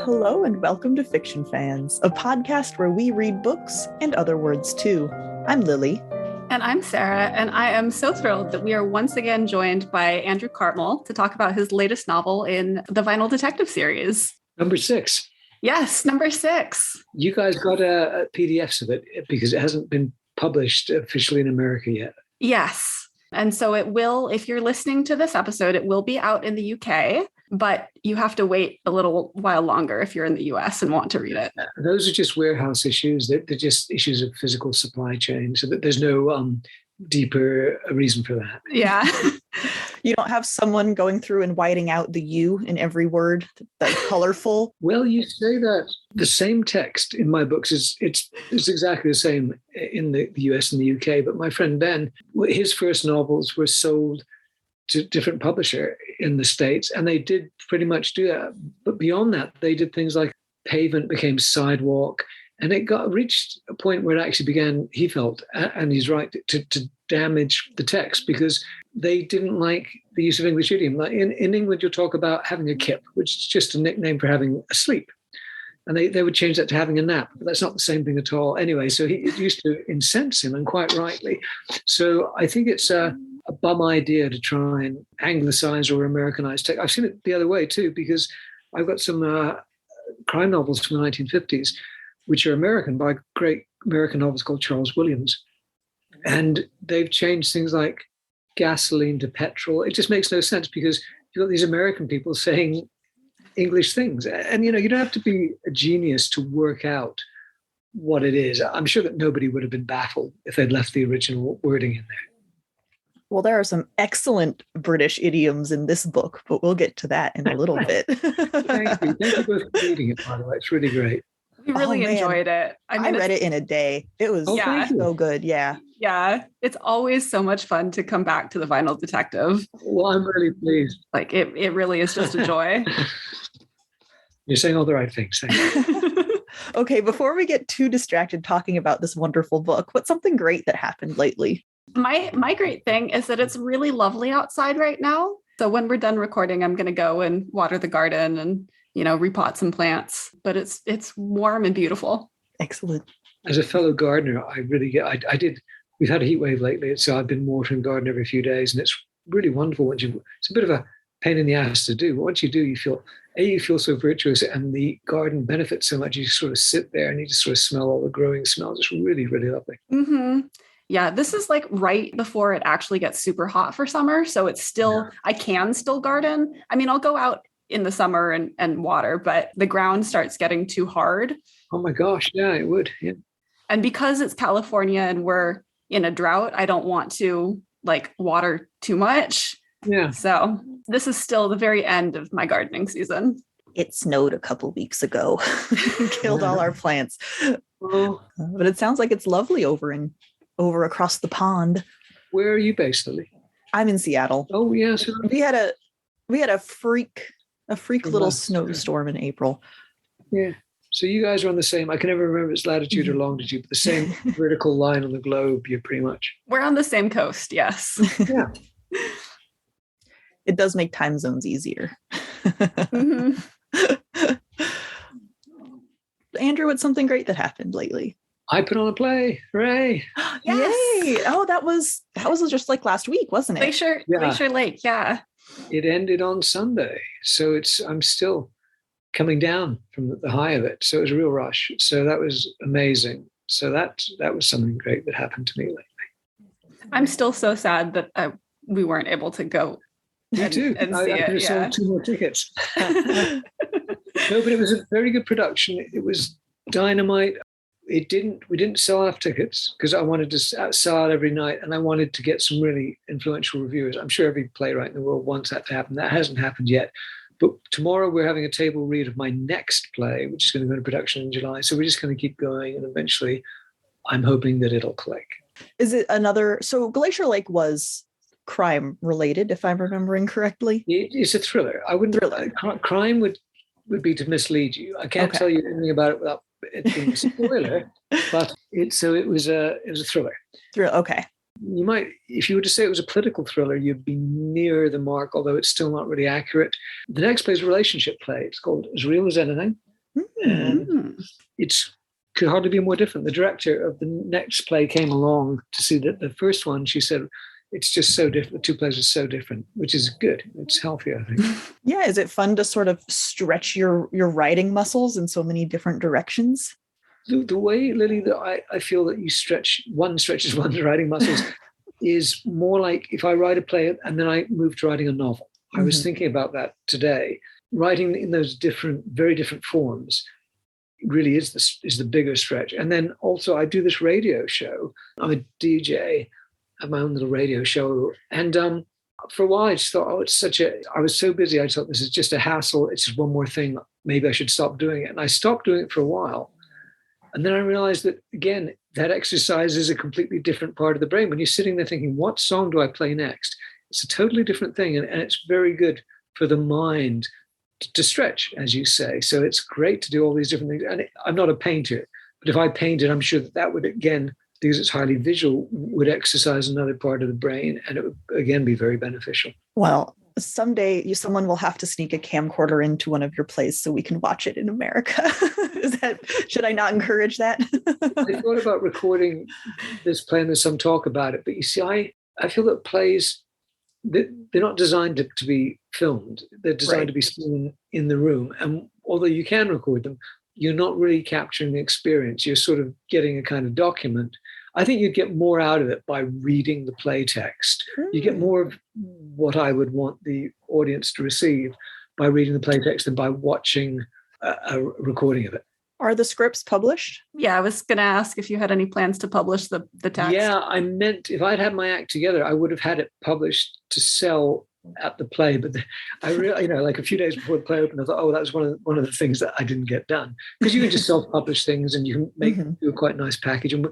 Hello and welcome to Fiction Fans, a podcast where we read books and other words too. I'm Lily. And I'm Sara, and I am so thrilled that we are once again joined by Andrew Cartmel to talk about his latest novel in the Vinyl Detective series. Number 6. Yes, number 6. You guys got a PDFs of it because it hasn't been published officially in America yet. Yes. And so it will, if you're listening to this episode, it will be out in the UK, but you have to wait a little while longer if you're in the US and want to read it. Those are just warehouse issues. They're just issues of physical supply chain, so that there's no deeper reason for that. Yeah. You don't have someone going through and whiting out the U in every word that's colorful. Well, you say that the same text in my books it's exactly the same in the US and the UK. But my friend Ben, his first novels were sold to a different publisher in the States, and they did pretty much do that. But beyond that, they did things like pavement became sidewalk, and it reached a point where it actually began, he felt, and he's right, to damage the text because they didn't like the use of English idiom. Like in England, you'll talk about having a kip, which is just a nickname for having a sleep. And they would change that to having a nap, but that's not the same thing at all. Anyway, so it used to incense him, and quite rightly. So I think it's a bum idea to try and anglicize or Americanize text. I've seen it the other way too, because I've got some crime novels from the 1950s, which are American by a great American novelist called Charles Williams. And they've changed things like gasoline to petrol. It just makes no sense because you've got these American people saying English things. And, you don't have to be a genius to work out what it is. I'm sure that nobody would have been baffled if they'd left the original wording in there. Well, there are some excellent British idioms in this book, but we'll get to that in a little bit. Thank you. Thank you both for reading it, by the way. It's really great. We really enjoyed it. I read it in a day. It was so good. Yeah. Yeah. It's always so much fun to come back to the Vinyl Detective. Well, I'm really pleased. Like it really is just a joy. You're saying all the right things. Thank you. Okay, before we get too distracted talking about this wonderful book, what's something great that happened lately? My great thing is that it's really lovely outside right now. So when we're done recording, I'm going to go and water the garden and repot some plants, but it's warm and beautiful. Excellent. As a fellow gardener, I really we've had a heat wave lately, so I've been watering the garden every few days, and it's really wonderful it's a bit of a pain in the ass to do. But once you do, you feel so virtuous, and the garden benefits so much. You sort of sit there and you just sort of smell all the growing smells. It's really, really lovely. Mm-hmm. Yeah, this is like right before it actually gets super hot for summer. So it's still, I can still garden. I mean, I'll go out in the summer and water, but the ground starts getting too hard. Oh my gosh. Yeah, it would. Yeah. And because it's California and we're in a drought, I don't want to water too much. Yeah. So this is still the very end of my gardening season. It snowed a couple weeks ago. Killed all our plants. But it sounds like it's lovely over across the pond. Where are you based, Lily? I'm in Seattle. Oh yes. We had a freak little snowstorm in April. Yeah. So you guys are on the same, I can never remember its latitude or longitude, but the same vertical line on the globe, you're pretty much. We're on the same coast, yes. Yeah. It does make time zones easier. Mm-hmm. Andrew, what's something great that happened lately? I put on a play. Hooray. Yes. Yay. Oh, that was just like last week, wasn't it? Glacier Lake, yeah. It ended on Sunday. So I'm still coming down from the high of it. So it was a real rush. So that was amazing. So that was something great that happened to me lately. I'm still so sad that we weren't able to go. Me too. And see I could have sold 2 more tickets. No, but it was a very good production. It was dynamite. We didn't sell enough tickets because I wanted to sell out every night, and I wanted to get some really influential reviewers. I'm sure every playwright in the world wants that to happen. That hasn't happened yet. But tomorrow we're having a table read of my next play, which is going to go into production in July. So we're just going to keep going, and eventually I'm hoping that it'll click. Is it so Glacier Lake was crime related, if I'm remembering correctly? It's a thriller. I wouldn't. Crime would be to mislead you. I can't tell you anything about it without it being a spoiler. But it was a thriller. Okay. You might, if you were to say it was a political thriller, you'd be near the mark, although it's still not really accurate. The next play is a relationship play. It's called As Real as Anything. And it's could hardly be more different. The director of the next play came along to see that the first one. She said, it's just so different. The two plays are so different, which is good. It's healthy, I think. Yeah. Is it fun to sort of stretch your writing muscles in so many different directions? The way, Lily, that I feel that you stretches one's writing muscles is more like if I write a play and then I move to writing a novel. I was thinking about that today. Writing in those very different forms really is the bigger stretch. And then also I do this radio show. I'm a DJ at my own little radio show. And for a while I just thought, I was so busy. I thought this is just a hassle. It's just one more thing. Maybe I should stop doing it. And I stopped doing it for a while. And then I realized that, again, that exercise is a completely different part of the brain. When you're sitting there thinking, what song do I play next? It's a totally different thing. And it's very good for the mind to stretch, as you say. So it's great to do all these different things. And I'm not a painter, but if I painted, I'm sure that would, again, because it's highly visual, would exercise another part of the brain. And it would, again, be very beneficial. Well, someday someone will have to sneak a camcorder into one of your plays so we can watch it in America. Should I not encourage that? I thought about recording this play, and there's some talk about it. But you see, I feel that plays, they're not designed to be filmed. They're designed to be seen in the room. And although you can record them, you're not really capturing the experience. You're sort of getting a kind of document. I think you'd get more out of it by reading the play text. You get more of what I would want the audience to receive by reading the play text than by watching a recording of it. Are the scripts published? Yeah, I was going to ask if you had any plans to publish the text. Yeah, I meant if I'd had my act together, I would have had it published to sell at the play. But I really, like a few days before the play opened, I thought, that was one of the things that I didn't get done. Because you can just self-publish things and you can do a quite nice package. And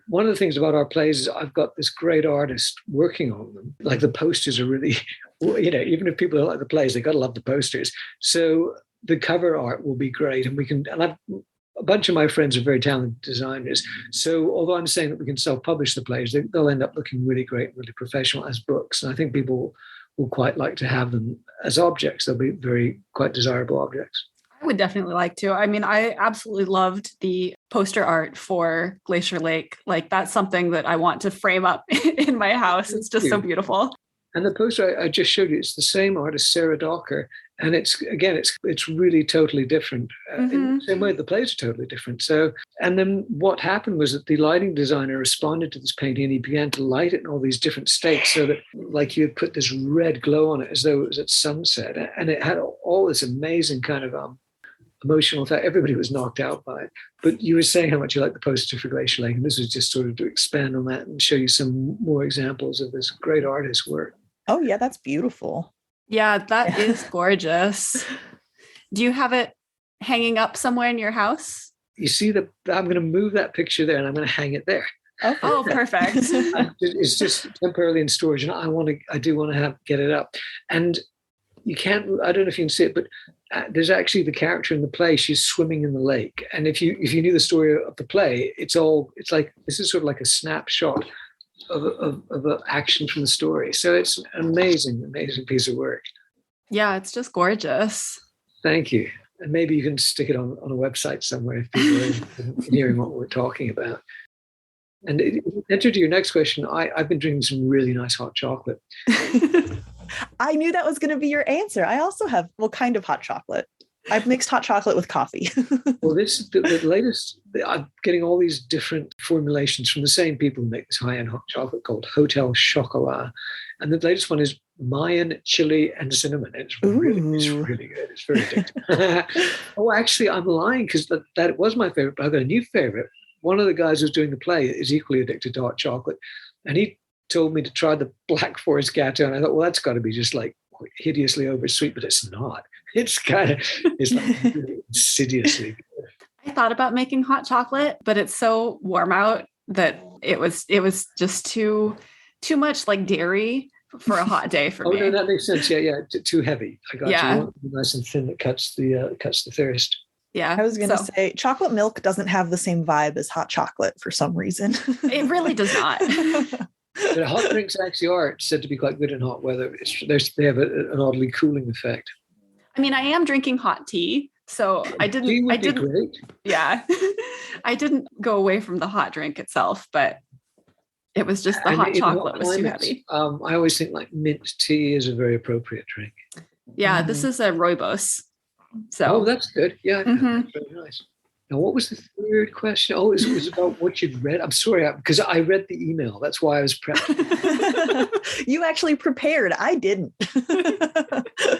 one of the things about our plays is I've got this great artist working on them. Like the posters are really, even if people don't like the plays, they've got to love the posters. So the cover art will be great. And a bunch of my friends are very talented designers. So although I'm saying that we can self-publish the plays, they'll end up looking really great, really professional as books. And I think people will quite like to have them as objects. They'll be quite desirable objects. I would definitely like to. I mean, I absolutely loved the poster art for Glacier Lake. Like that's something that I want to frame up in my house. It's just so beautiful. And the poster I just showed you, it's the same artist, Sara. And it's really totally different. In the same way, the plays are totally different. So, and then what happened was that the lighting designer responded to this painting and he began to light it in all these different states so that like you had put this red glow on it as though it was at sunset. And it had all this amazing kind of emotional effect. Everybody was knocked out by it. But you were saying how much you like the poster for Glacier Lake. And this was just sort of to expand on that and show you some more examples of this great artist's work. Oh, yeah, that's beautiful. Yeah, that is gorgeous. Do you have it hanging up somewhere in your house? You see I'm going to move that picture there and I'm going to hang it there. Oh, perfect. It's just temporarily in storage and I do want to get it up. And you can't, I don't know if you can see it, but there's actually the character in the play, she's swimming in the lake. And if you knew the story of the play, it's like, this is sort of like a snapshot of action from the story. So it's an amazing piece of work. Yeah, it's just gorgeous. Thank you. And maybe you can stick it on a website somewhere if people are interested in hearing what we're talking about. And enter to your next question, I've been drinking some really nice hot chocolate. I knew that was going to be your answer. I also have, kind of hot chocolate. I've mixed hot chocolate with coffee. Well, the latest, I'm getting all these different formulations from the same people who make this high-end hot chocolate called Hotel Chocolat. And the latest one is Mayan, chili, and cinnamon. It's really good. It's very addictive. Oh, actually, I'm lying because that was my favorite, but I've got a new favorite. One of the guys who's doing the play is equally addicted to hot chocolate. And he told me to try the Black Forest Gâteau. And I thought, well, that's got to be just like hideously oversweet, but it's not. It's like really insidiously good. I thought about making hot chocolate, but it's so warm out that it was just too much like dairy for a hot day for me. Oh, no, that makes sense. Yeah. Too heavy. I got you. Want nice and thin that cuts the thirst. Yeah. I was going to say chocolate milk doesn't have the same vibe as hot chocolate for some reason. It really does not. But hot drinks actually are said to be quite good in hot weather. They have an oddly cooling effect. I mean, I am drinking hot tea, So I didn't. Tea would I be didn't. great. Yeah, I didn't go away from the hot drink itself, but it was just the And hot in chocolate was too climates, heavy. I always think like mint tea is a very appropriate drink. Yeah, this is a rooibos. So Oh, that's good. Yeah, Mhm. that's very nice. Now, what was the third question? Oh, it was about what you'd read. I'm sorry, because I read the email. That's why I was prepped. You actually prepared. I didn't.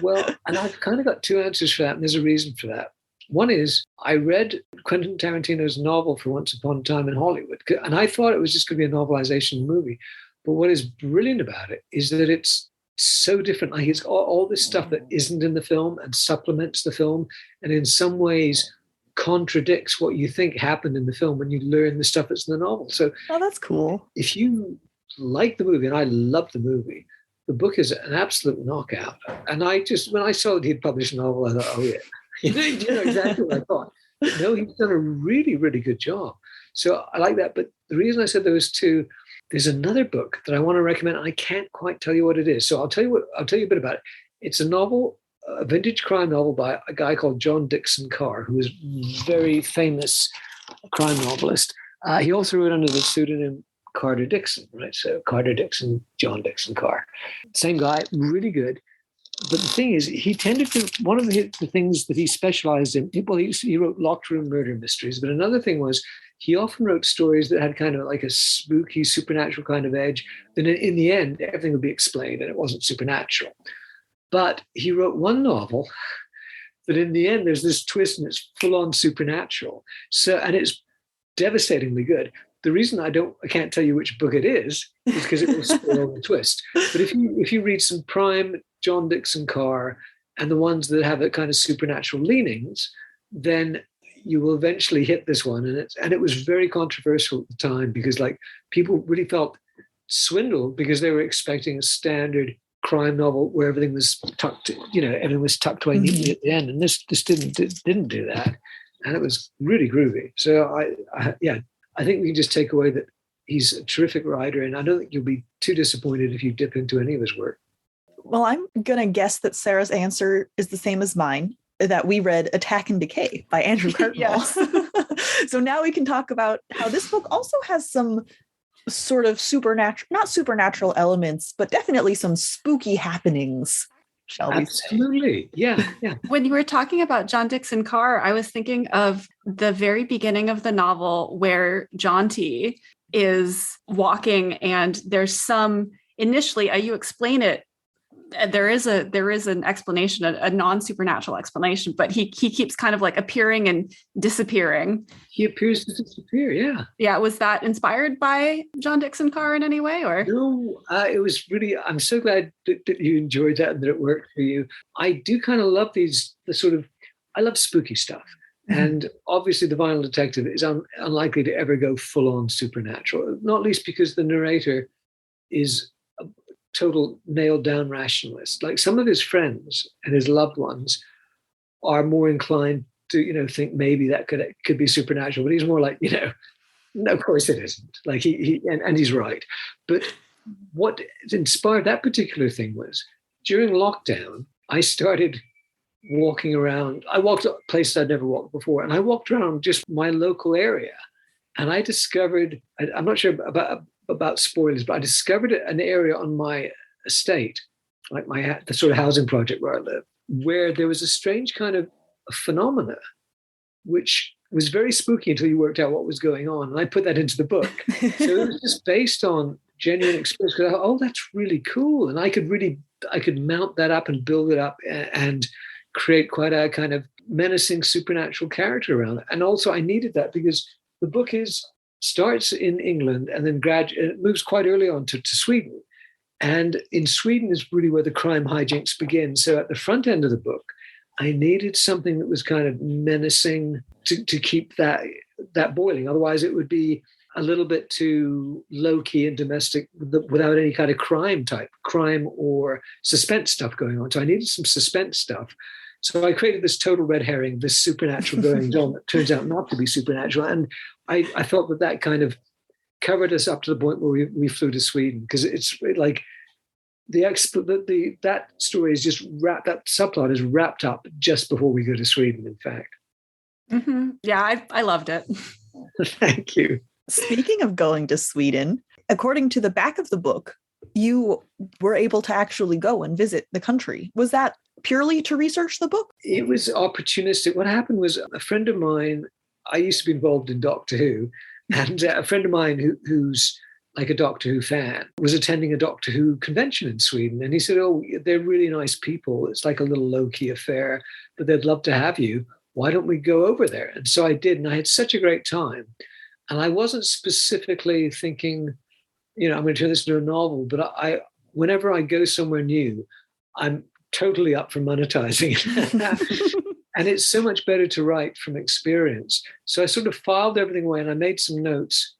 Well, and I've kind of got two answers for that, and there's a reason for that. One is I read Quentin Tarantino's novel for Once Upon a Time in Hollywood, and I thought it was just going to be a novelization movie. But what is brilliant about it is that it's so different. Like it's all this stuff that isn't in the film and supplements the film, and in some ways contradicts what you think happened in the film when you learn the stuff that's in the novel. So Oh, that's cool. if you like the movie, and I love the movie, the book is an absolute knockout. And I just, when I saw that he'd published a novel, I thought, oh yeah, you know exactly what I thought. But no, he's done a really, really good job. So I like that. But the reason I said those two, there's another book that I want to recommend. And I can't quite tell you what it is. So I'll tell you a bit about it. It's a novel, a vintage crime novel by a guy called John Dixon Carr, who is a very famous crime novelist. He also wrote under the pseudonym Carter Dixon, right? So Carter Dixon, John Dixon Carr. Same guy, really good. But the thing is, he tended to, one of the things that he specialized in, well, he wrote locked room murder mysteries, but another thing was he often wrote stories that had kind of like a spooky, supernatural kind of edge. Then in the end, everything would be explained and it wasn't supernatural. But he wrote one novel that in the end, there's this twist and it's full on supernatural. So, and it's devastatingly good. The reason I can't tell you which book it is because it will spoil the twist. But if you read some prime John Dixon Carr and the ones that have that kind of supernatural leanings, then you will eventually hit this one. And it was very controversial at the time because like people really felt swindled because they were expecting a standard crime novel where everything was tucked, everything was tucked away neatly at the end. And this didn't do that. And it was really groovy. So I think we can just take away that he's a terrific writer, and I don't think you'll be too disappointed if you dip into any of his work. Well, I'm going to guess that Sarah's answer is the same as mine, that we read Attack and Decay by Andrew Cartmel. Yes. So now we can talk about how this book also has some sort of not supernatural elements, but definitely some spooky happenings, shall we say. Absolutely. Yeah. When you were talking about John Dixon Carr, I was thinking of the very beginning of the novel where John T is walking and there's some initially, you explain it, there is an explanation, a non-supernatural explanation, but he keeps kind of like appearing and disappearing. He appears to disappear, yeah. Yeah, was that inspired by John Dixon Carr in any way? Or no, it was really, I'm so glad that you enjoyed that and that it worked for you. I do kind of love I love spooky stuff. Mm-hmm. And obviously the Vinyl Detective is unlikely to ever go full on supernatural, not least because the narrator is total nailed down rationalist. Like some of his friends and his loved ones are more inclined to, think maybe that could be supernatural, but he's more like, no, of course it isn't. Like and he's right. But what inspired that particular thing was during lockdown, I started walking around. I walked places I'd never walked before, and I walked around just my local area, and I discovered, I'm not sure about spoilers, but I discovered an area on my estate, like the sort of housing project where I live, where there was a strange kind of phenomena, which was very spooky until you worked out what was going on. And I put that into the book. So it was just based on genuine experience. Because I thought, oh, that's really cool. And I could mount that up and build it up and create quite a kind of menacing supernatural character around it. And also I needed that because the book starts in England and then it moves quite early on to Sweden. And in Sweden is really where the crime hijinks begin. So at the front end of the book, I needed something that was kind of menacing to keep that boiling. Otherwise, it would be a little bit too low-key and domestic without any kind of crime or suspense stuff going on. So I needed some suspense stuff. So I created this total red herring, this supernatural going on that turns out not to be supernatural. And I felt that kind of covered us up to the point where we flew to Sweden, because it's like that story is just that subplot is wrapped up just before we go to Sweden, in fact. Mm-hmm. Yeah, I loved it. Thank you. Speaking of going to Sweden, according to the back of the book, you were able to actually go and visit the country. Was that purely to research the book? It was opportunistic. What happened was a friend of mine, I used to be involved in Doctor Who, and a friend of mine who's like a Doctor Who fan was attending a Doctor Who convention in Sweden. And he said, oh, they're really nice people. It's like a little low-key affair, but they'd love to have you. Why don't we go over there? And so I did, and I had such a great time. And I wasn't specifically thinking, I'm going to turn this into a novel, but whenever I go somewhere new, I'm totally up for monetizing it. And it's so much better to write from experience. So I sort of filed everything away and I made some notes.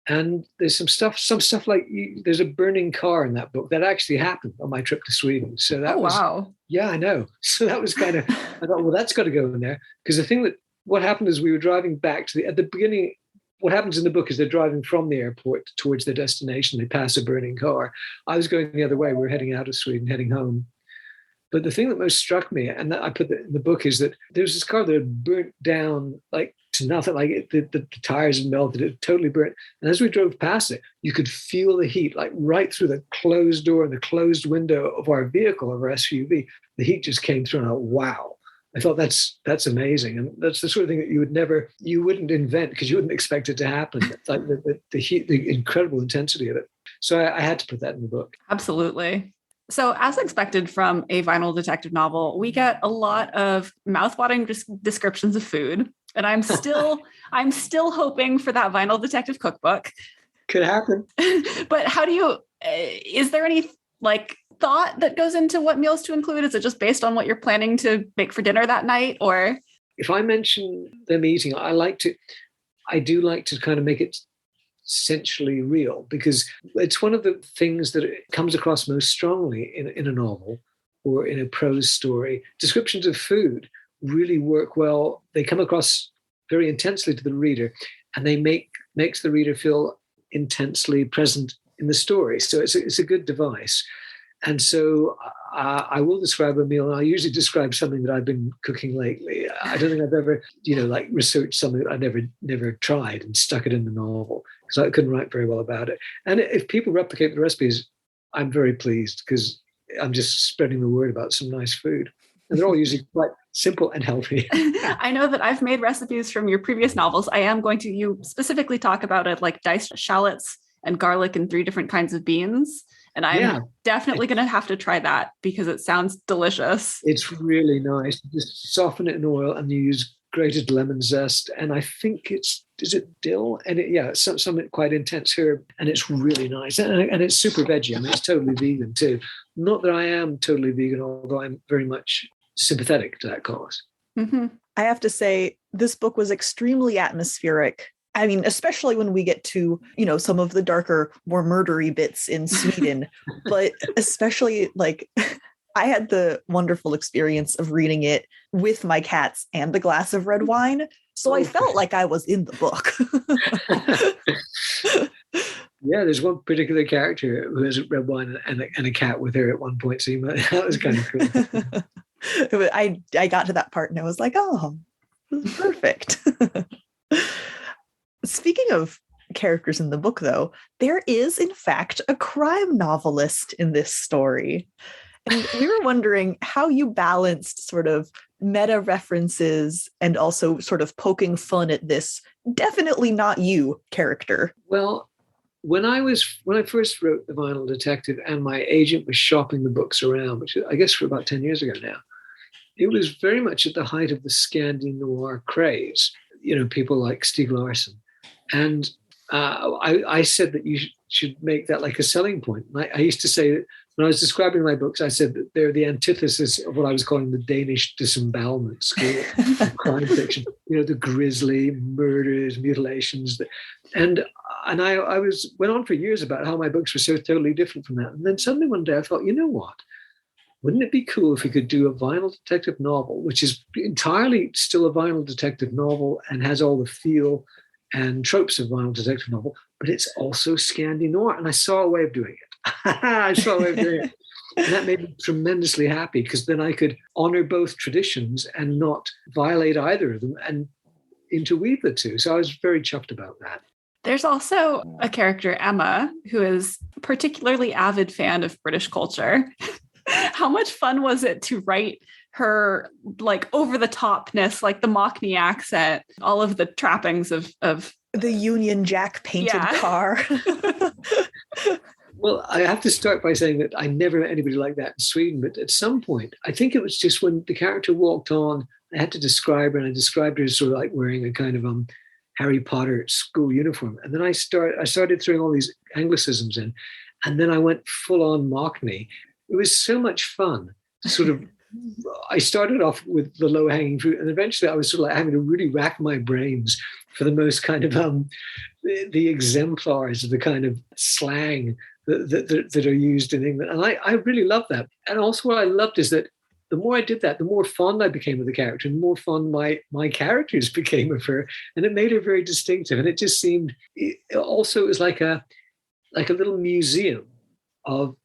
And there's some stuff like there's a burning car in that book that actually happened on my trip to Sweden. So that wow. Yeah, I know. So that was kind of, I thought, well, that's got to go in there. Because what happened is we were driving back at the beginning, what happens in the book is they're driving from the airport towards their destination. They pass a burning car. I was going the other way. We were heading out of Sweden, heading home. But the thing that most struck me, and I put in the book, is that there's this car that had burnt down like to nothing. Like the tires had melted, it totally burnt. And as we drove past it, you could feel the heat, like right through the closed door and the closed window of our vehicle, of our SUV. The heat just came through, and I thought, wow. I thought that's amazing, and that's the sort of thing that you wouldn't invent because you wouldn't expect it to happen. It's like the heat, the incredible intensity of it. So I had to put that in the book. Absolutely. So as expected from a vinyl detective novel, we get a lot of mouth-watering descriptions of food. And I'm still hoping for that vinyl detective cookbook. Could happen. But how do you, is there any thought that goes into what meals to include? Is it just based on what you're planning to make for dinner that night? Or if I mention them eating, I do like to kind of make it essentially real, because it's one of the things that it comes across most strongly in a novel or in a prose story. Descriptions of food really work well. They come across very intensely to the reader, and they makes the reader feel intensely present in the story. So it's a good device. And so I will describe a meal, and I usually describe something that I've been cooking lately. I don't think I've ever, researched something that I never tried and stuck it in the novel, because I couldn't write very well about it. And if people replicate the recipes, I'm very pleased, because I'm just spreading the word about some nice food. And they're all usually quite simple and healthy. I know that I've made recipes from your previous novels. I am going to, you specifically talk about it, like diced shallots and garlic and 3 different kinds of beans. And I'm definitely going to have to try that, because it sounds delicious. It's really nice. Just soften it in oil and you use grated lemon zest. And I think is it dill? And it's something quite intense herb. And it's really nice. And it's super veggie. I mean, it's totally vegan too. Not that I am totally vegan, although I'm very much sympathetic to that cause. Mm-hmm. I have to say, this book was extremely atmospheric. I mean, especially when we get to, some of the darker, more murdery bits in Sweden, but especially I had the wonderful experience of reading it with my cats and a glass of red wine. So I felt like I was in the book. Yeah, there's one particular character who has red wine and a cat with her at one point. So that was kind of cool. I got to that part and I was like, oh, this is perfect. Speaking of characters in the book, though, there is, in fact, a crime novelist in this story. And we were wondering how you balanced sort of meta references and also sort of poking fun at this definitely not you character. Well, when I first wrote The Vinyl Detective and my agent was shopping the books around, which I guess for about 10 years ago now, it was very much at the height of the Scandi noir craze, people like Stieg Larsson. And I said that you should make that like a selling point. I used to say that when I was describing my books, I said that they're the antithesis of what I was calling the Danish disembowelment school of crime fiction. The grisly murders, mutilations. And I went on for years about how my books were so totally different from that. And then suddenly one day I thought, you know what? Wouldn't it be cool if we could do a vinyl detective novel, which is entirely still a vinyl detective novel and has all the feel and tropes of vinyl detective novel, but it's also Scandi noir. And I saw a way of doing it. And that made me tremendously happy because then I could honor both traditions and not violate either of them and interweave the two. So I was very chuffed about that. There's also a character, Emma, who is a particularly avid fan of British culture. How much fun was it to write her like over the topness, like the Mockney accent, all of the trappings of the Union Jack painted car. Well, I have to start by saying that I never met anybody like that in Sweden, but at some point, I think it was just when the character walked on, I had to describe her, and I described her as sort of like wearing a kind of Harry Potter school uniform. And then I started throwing all these Anglicisms in, and then I went full on Mockney. It was so much fun to sort of, I started off with the low hanging fruit, and eventually I was sort of like having to really rack my brains for the most kind of the exemplars of the kind of slang that are used in England. And I really love that. And also what I loved is that the more I did that, the more fond I became of the character, and the more fond my characters became of her. And it made her very distinctive. And it just seemed, it was like a little museum of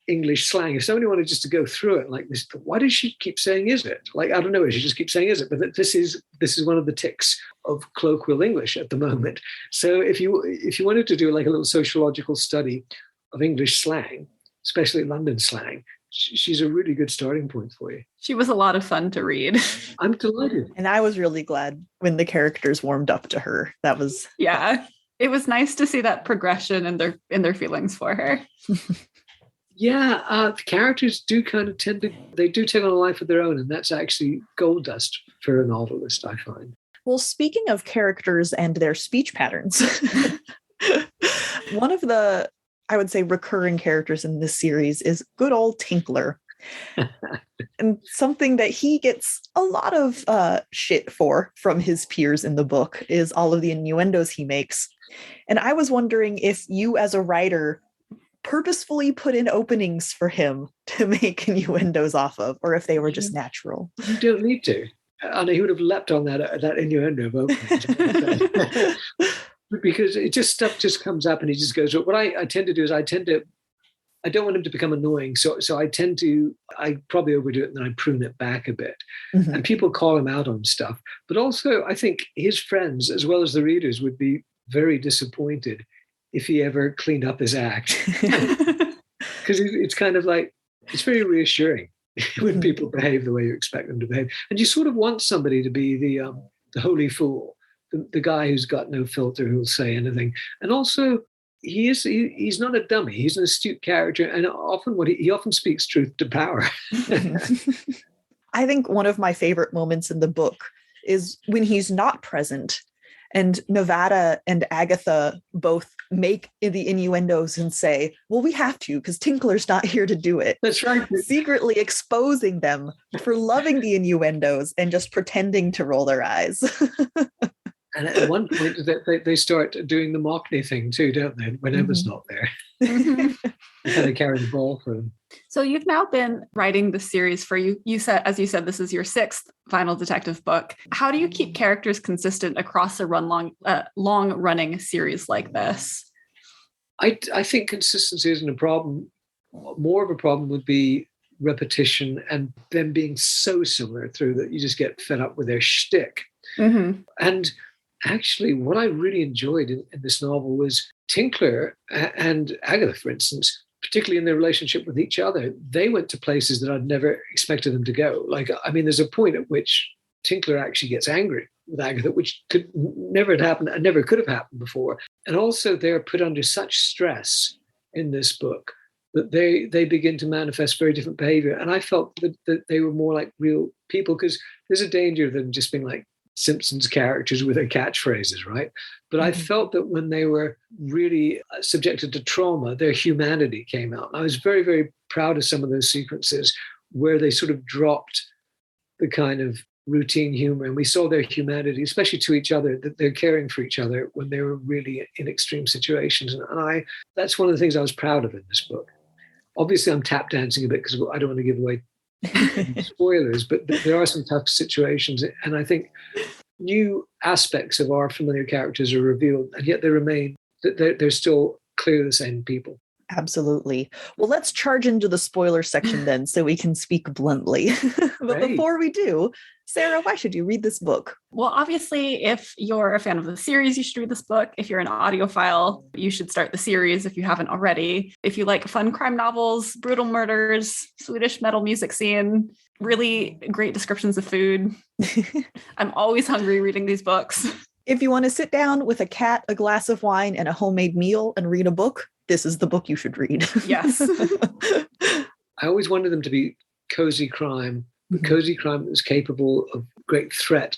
English slang. If somebody wanted just to go through it like this, why does she keep saying is it? Like, I don't know, she just keeps saying is it? But this is one of the tics of colloquial English at the moment. So if you wanted to do like a little sociological study of English slang, especially London slang, she's a really good starting point for you. She was a lot of fun to read. I'm delighted. And I was really glad when the characters warmed up to her. That was it was nice to see that progression in their feelings for her. The characters do kind of take on a life of their own, and that's actually gold dust for a novelist, I find. Well, speaking of characters and their speech patterns, one of the, I would say, recurring characters in this series is good old Tinkler. And something that he gets a lot of shit for from his peers in the book is all of the innuendos he makes. And I was wondering if you as a writer purposefully put in openings for him to make innuendos off of, or if they were just natural. You don't need to. And he would have leapt on that innuendo of openings. Because stuff just comes up and he just goes. What I tend to do is I don't want him to become annoying. So I probably overdo it and then I prune it back a bit. Mm-hmm. And people call him out on stuff. But also I think his friends, as well as the readers, would be very disappointed if he ever cleaned up his act. Because it's kind of like, it's very reassuring when people behave the way you expect them to behave. And you sort of want somebody to be the holy fool, the guy who's got no filter, who'll say anything. And also, he's not a dummy. He's an astute character, and often he often speaks truth to power. I think one of my favorite moments in the book is when he's not present, and Nevada and Agatha both make the innuendos and say, well, we have to because Tinkler's not here to do it. That's right. Secretly exposing them for loving the innuendos and just pretending to roll their eyes. And at one point, they start doing the Mockney thing too, don't they? When Emma's not there. They kind of carry the ball for them. So you've now been writing the series for you said, as you said, this is your 6th final detective book. How do you keep characters consistent across a long-running series like this? I think consistency isn't a problem. More of a problem would be repetition and them being so similar through that you just get fed up with their shtick. Mm-hmm. And actually, what I really enjoyed in this novel was Tinkler and Agatha, for instance, particularly in their relationship with each other. They went to places that I'd never expected them to go. Like, I mean, there's a point at which Tinkler actually gets angry with Agatha, which could never have happened and never could have happened before. And also they're put under such stress in this book that they begin to manifest very different behavior. And I felt that they were more like real people, because there's a danger of them just being like Simpsons characters with their catchphrases, right? But I felt that when they were really subjected to trauma, their humanity came out. And I was very, very proud of some of those sequences where they sort of dropped the kind of routine humor, and we saw their humanity, especially to each other, that they're caring for each other when they were really in extreme situations. And that's one of the things I was proud of in this book. Obviously, I'm tap dancing a bit because I don't want to give away spoilers, but there are some tough situations, and I think new aspects of our familiar characters are revealed, and yet they remain, they're still clearly the same people. Absolutely. Well, let's charge into the spoiler section then so we can speak bluntly. But Right. before we do, Sara, why should you read this book? Well, obviously, if you're a fan of the series, you should read this book. If you're an audiophile, you should start the series if you haven't already. If you like fun crime novels, brutal murders, Swedish metal music scene, really great descriptions of food, I'm always hungry reading these books. If you want to sit down with a cat, a glass of wine, and a homemade meal and read a book, this is the book you should read. Yes. I always wanted them to be cozy crime, but cozy crime that was capable of great threat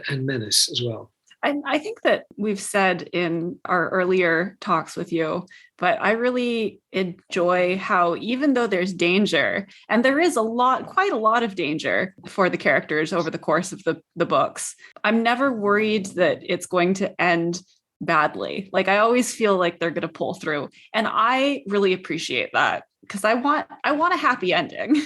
and menace as well. And I think that we've said in our earlier talks with you, but I really enjoy how even though there's danger, and there is quite a lot of danger for the characters over the course of the books, I'm never worried that it's going to end badly. Like I always feel like they're going to pull through. And I really appreciate that because I want a happy ending.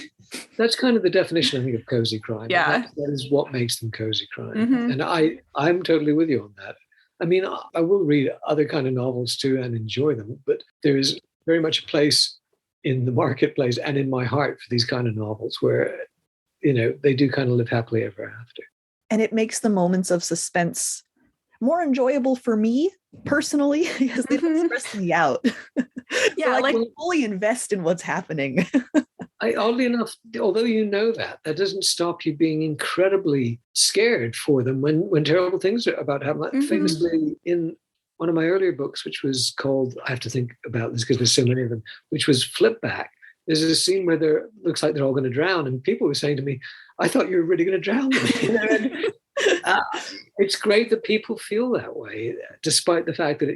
That's kind of the definition, I think, of cozy crime. Yeah. That is what makes them cozy crime. Mm-hmm. And I'm totally with you on that. I mean, I will read other kind of novels too and enjoy them, but there is very much a place in the marketplace and in my heart for these kind of novels where, they do kind of live happily ever after. And it makes the moments of suspense more enjoyable for me personally because they don't stress me out. Yeah, so I can fully invest in what's happening. Oddly enough, although that doesn't stop you being incredibly scared for them when terrible things are about to happen. Like famously in one of my earlier books, which was called, I have to think about this because there's so many of them, which was Flipback. There's a scene where looks like they're all going to drown, and people were saying to me, "I thought you were really going to drown them." It's great that people feel that way, despite the fact that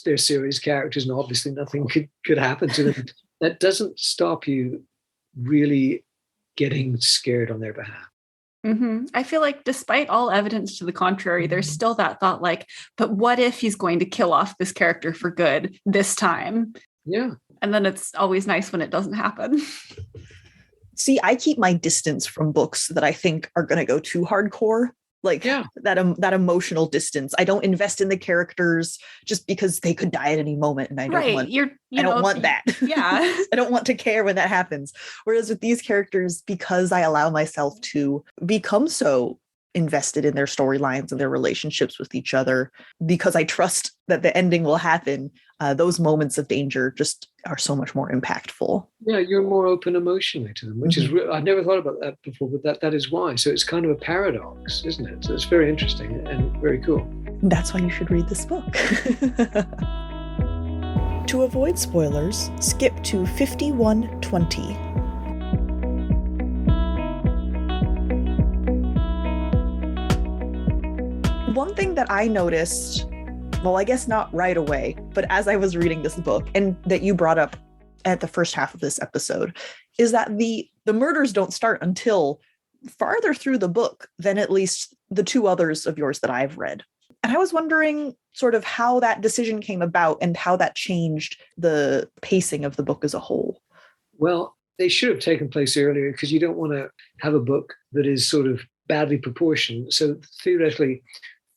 they're serious characters and obviously nothing could happen to them. That doesn't stop you really getting scared on their behalf. Mm-hmm. I feel like despite all evidence to the contrary, there's still that thought like, but what if he's going to kill off this character for good this time? Yeah. And then it's always nice when it doesn't happen. See, I keep my distance from books that I think are going to go too hardcore. Like that emotional distance. I don't invest in the characters just because they could die at any moment, and I don't want that. Yeah, I don't want to care when that happens. Whereas with these characters, because I allow myself to become so invested in their storylines and their relationships with each other, because I trust that the ending will happen, those moments of danger just are so much more impactful. Yeah, you're more open emotionally to them, which is I've never thought about that before, but that is why. So it's kind of a paradox, isn't it? So it's very interesting and very cool. That's why you should read this book. To avoid spoilers, skip to 5120. One thing that I noticed, well, I guess not right away, but as I was reading this book and that you brought up at the first half of this episode, is that the murders don't start until farther through the book than at least the two others of yours that I've read. And I was wondering sort of how that decision came about and how that changed the pacing of the book as a whole. Well, they should have taken place earlier because you don't want to have a book that is sort of badly proportioned. So theoretically,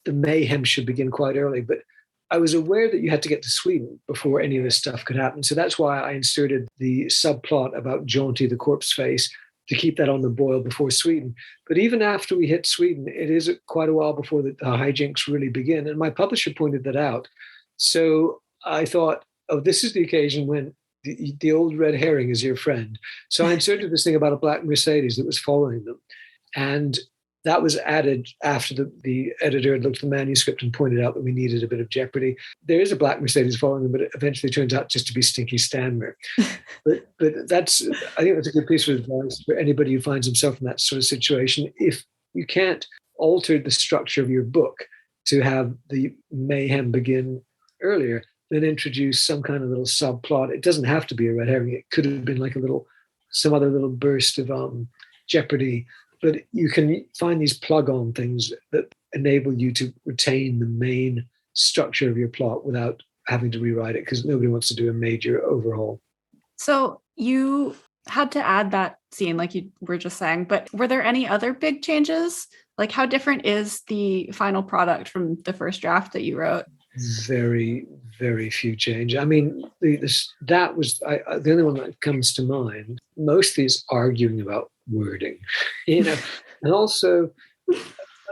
the mayhem should begin quite early, but I was aware that you had to get to Sweden before any of this stuff could happen. So that's why I inserted the subplot about Jaunty, the corpse face, to keep that on the boil before Sweden. But even after we hit Sweden, it is quite a while before the hijinks really begin. And my publisher pointed that out. So I thought, this is the occasion when the old red herring is your friend. So I inserted this thing about a black Mercedes that was following them. And that was added after the editor had looked at the manuscript and pointed out that we needed a bit of jeopardy. There is a black Mercedes following them, but it eventually turns out just to be Stinky Stanmer. but I think that's a good piece of advice for anybody who finds himself in that sort of situation. If you can't alter the structure of your book to have the mayhem begin earlier, then introduce some kind of little subplot. It doesn't have to be a red herring. It could have been like some other little burst of jeopardy. But you can find these plug-on things that enable you to retain the main structure of your plot without having to rewrite it, because nobody wants to do a major overhaul. So you had to add that scene, like you were just saying, but were there any other big changes? Like how different is the final product from the first draft that you wrote? very, very few change. I mean, that was the only one that comes to mind. Mostly is arguing about wording, and also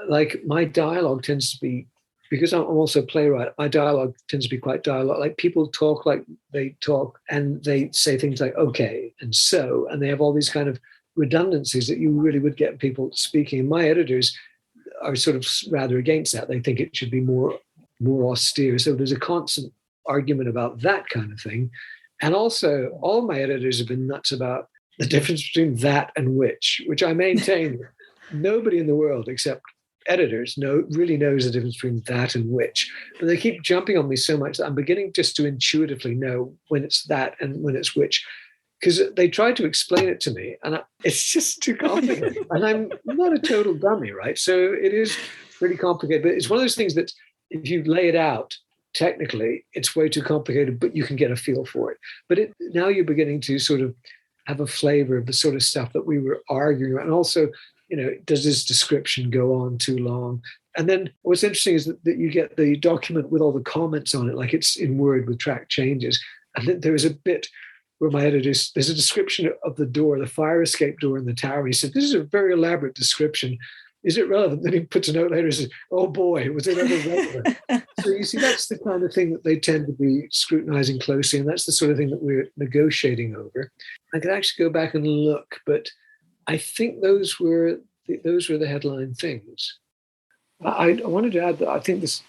like my dialogue tends to be, because I'm also a playwright, my dialogue tends to be quite dialogue. Like people talk like they talk, and they say things like "okay" and "so," and they have all these kind of redundancies that you really would get people speaking. And my editors are sort of rather against that. They think it should be more austere. So there's a constant argument about that kind of thing. And also, all my editors have been nuts about the difference between that and which I maintain nobody in the world except editors really knows the difference between that and which. But they keep jumping on me so much that I'm beginning just to intuitively know when it's that and when it's which. Because they tried to explain it to me, and it's just too complicated. And I'm not a total dummy, right? So it is pretty complicated. But it's one of those things that if you lay it out technically, it's way too complicated, but you can get a feel for it. But now you're beginning to sort of have a flavor of the sort of stuff that we were arguing about. And also, does this description go on too long? And then what's interesting is that you get the document with all the comments on it, like it's in Word with track changes. And then there is a bit where my editors, there's a description of the door, the fire escape door in the tower. He said, this is a very elaborate description. Is it relevant? Then he puts a note later and says, oh boy, was it ever relevant? So you see, that's the kind of thing that they tend to be scrutinizing closely. And that's the sort of thing that we're negotiating over. I could actually go back and look, but I think those were the headline things. I wanted to add that I think this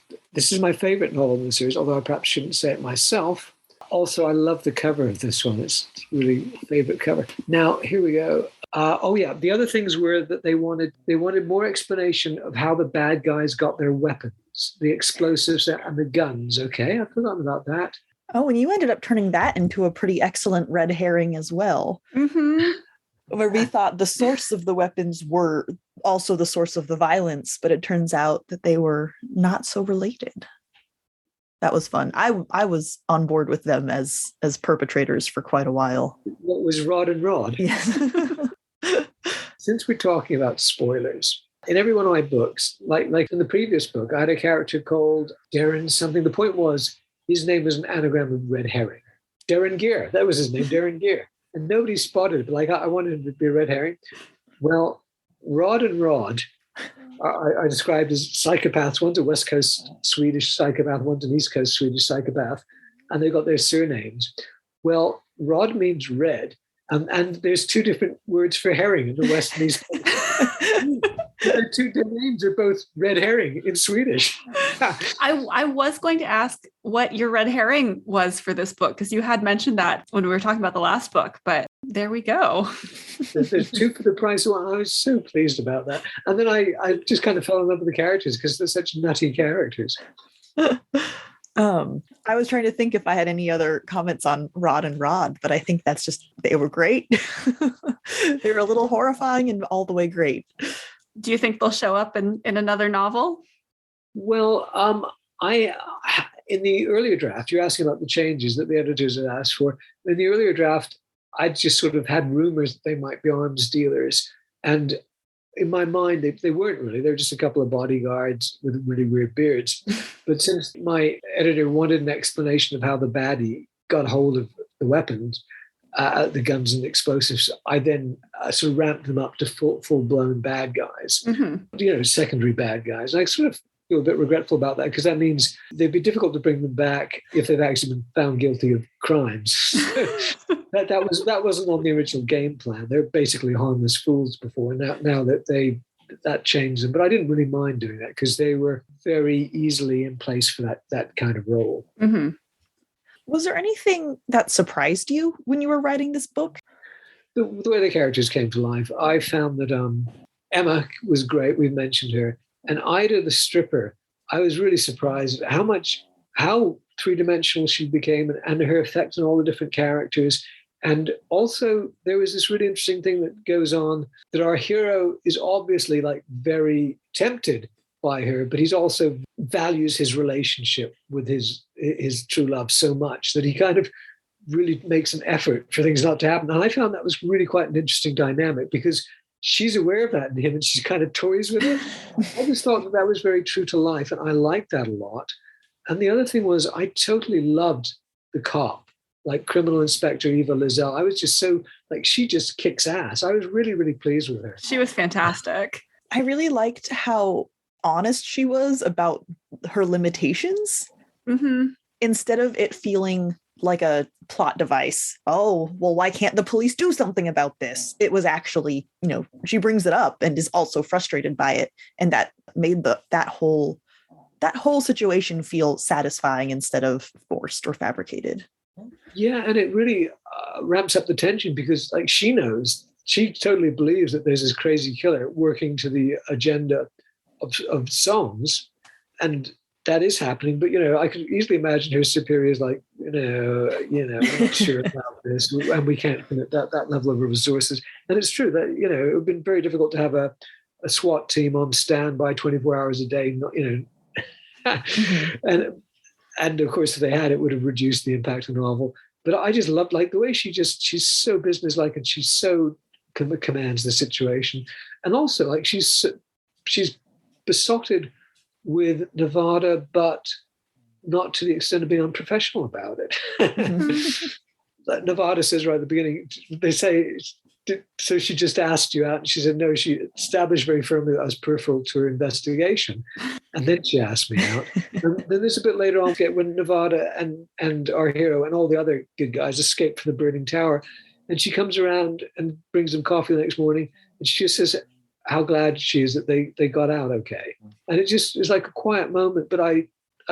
is my favorite novel in the series, although I perhaps shouldn't say it myself. Also, I love the cover of this one. It's really a favorite cover. Now, here we go. The other things were that they wanted more explanation of how the bad guys got their weapons, the explosives and the guns. Okay, I've forgotten about that. Oh, and you ended up turning that into a pretty excellent red herring as well. Mm-hmm. Where we thought the source of the weapons were also the source of the violence, but it turns out that they were not so related. That was fun. I was on board with them as perpetrators for quite a while. What was Rod and Rod? Yes. Since we're talking about spoilers, in every one of my books, like in the previous book, I had a character called Darren something. The point was his name was an anagram of red herring. Darren Gear. That was his name, Darren Gear. And nobody spotted it. But like I wanted him to be a red herring. Well, Rod and Rod I described as psychopaths. One's a West Coast Swedish psychopath, one's an East Coast Swedish psychopath, and they've got their surnames. Well, Rod means red, and there's two different words for herring in the West and East Coast. Their names are both red herring in Swedish. I was going to ask what your red herring was for this book, because you had mentioned that when we were talking about the last book, but there we go. There's two for the price of one. I was so pleased about that. And then I just kind of fell in love with the characters because they're such nutty characters. I was trying to think if I had any other comments on Rod and Rod, but I think that's just, they were great. They were a little horrifying and all the way great. Do you think they'll show up in another novel? Well, in the earlier draft, you're asking about the changes that the editors had asked for. In the earlier draft, I just sort of had rumors that they might be arms dealers. And in my mind, they weren't really. They're just a couple of bodyguards with really weird beards. But since my editor wanted an explanation of how the baddie got hold of the weapons, the guns and the explosives, I then sort of ramped them up to full-blown bad guys, secondary bad guys. And I sort of feel a bit regretful about that because that means they'd be difficult to bring them back if they've actually been found guilty of crimes. that wasn't on the original game plan. They're basically harmless fools before. Now that that changed them, but I didn't really mind doing that because they were very easily in place for that kind of role. Mm-hmm. Was there anything that surprised you when you were writing this book? The way the characters came to life, I found that Emma was great. We've mentioned her. And Ida, the stripper, I was really surprised at how three-dimensional she became and her effect on all the different characters. And also there was this really interesting thing that goes on that our hero is obviously like very tempted by her, but he's also values his relationship with his true love so much that he kind of really makes an effort for things not to happen. And I found that was really quite an interesting dynamic because she's aware of that in him and she kind of toys with it. I just thought that was very true to life and I liked that a lot. And the other thing was I totally loved the cop, like Criminal Inspector Eva Lizelle. I was just so, like, she just kicks ass. I was really, really pleased with her. She was fantastic. I really liked how honest she was about her limitations. Mm-hmm. Instead of it feeling like a plot device. Oh, well, why can't the police do something about this? It was actually, she brings it up and is also frustrated by it. And that made that whole situation feel satisfying instead of forced or fabricated. Yeah, and it really ramps up the tension because, like, she totally believes that there's this crazy killer working to the agenda of songs, and that is happening. But I could easily imagine her superiors like, I'm not sure about this, and we can't commit that level of resources. And it's true that it would have been very difficult to have a SWAT team on standby 24 hours a day. Mm-hmm. And of course, if they had, it would have reduced the impact of the novel. But I just loved, like, the way she's so businesslike and she's so commands the situation, and also, like, she's besotted with Nevada, but not to the extent of being unprofessional about it. Mm-hmm. Nevada says right at the beginning, they say, so she just asked you out, and she said no. She established very firmly that I was peripheral to her investigation, and then she asked me out. And then there's a bit later on when Nevada and our hero and all the other good guys escape from the burning tower, and she comes around and brings them coffee the next morning, and she just says how glad she is that they got out okay. And it just is like a quiet moment, but I'm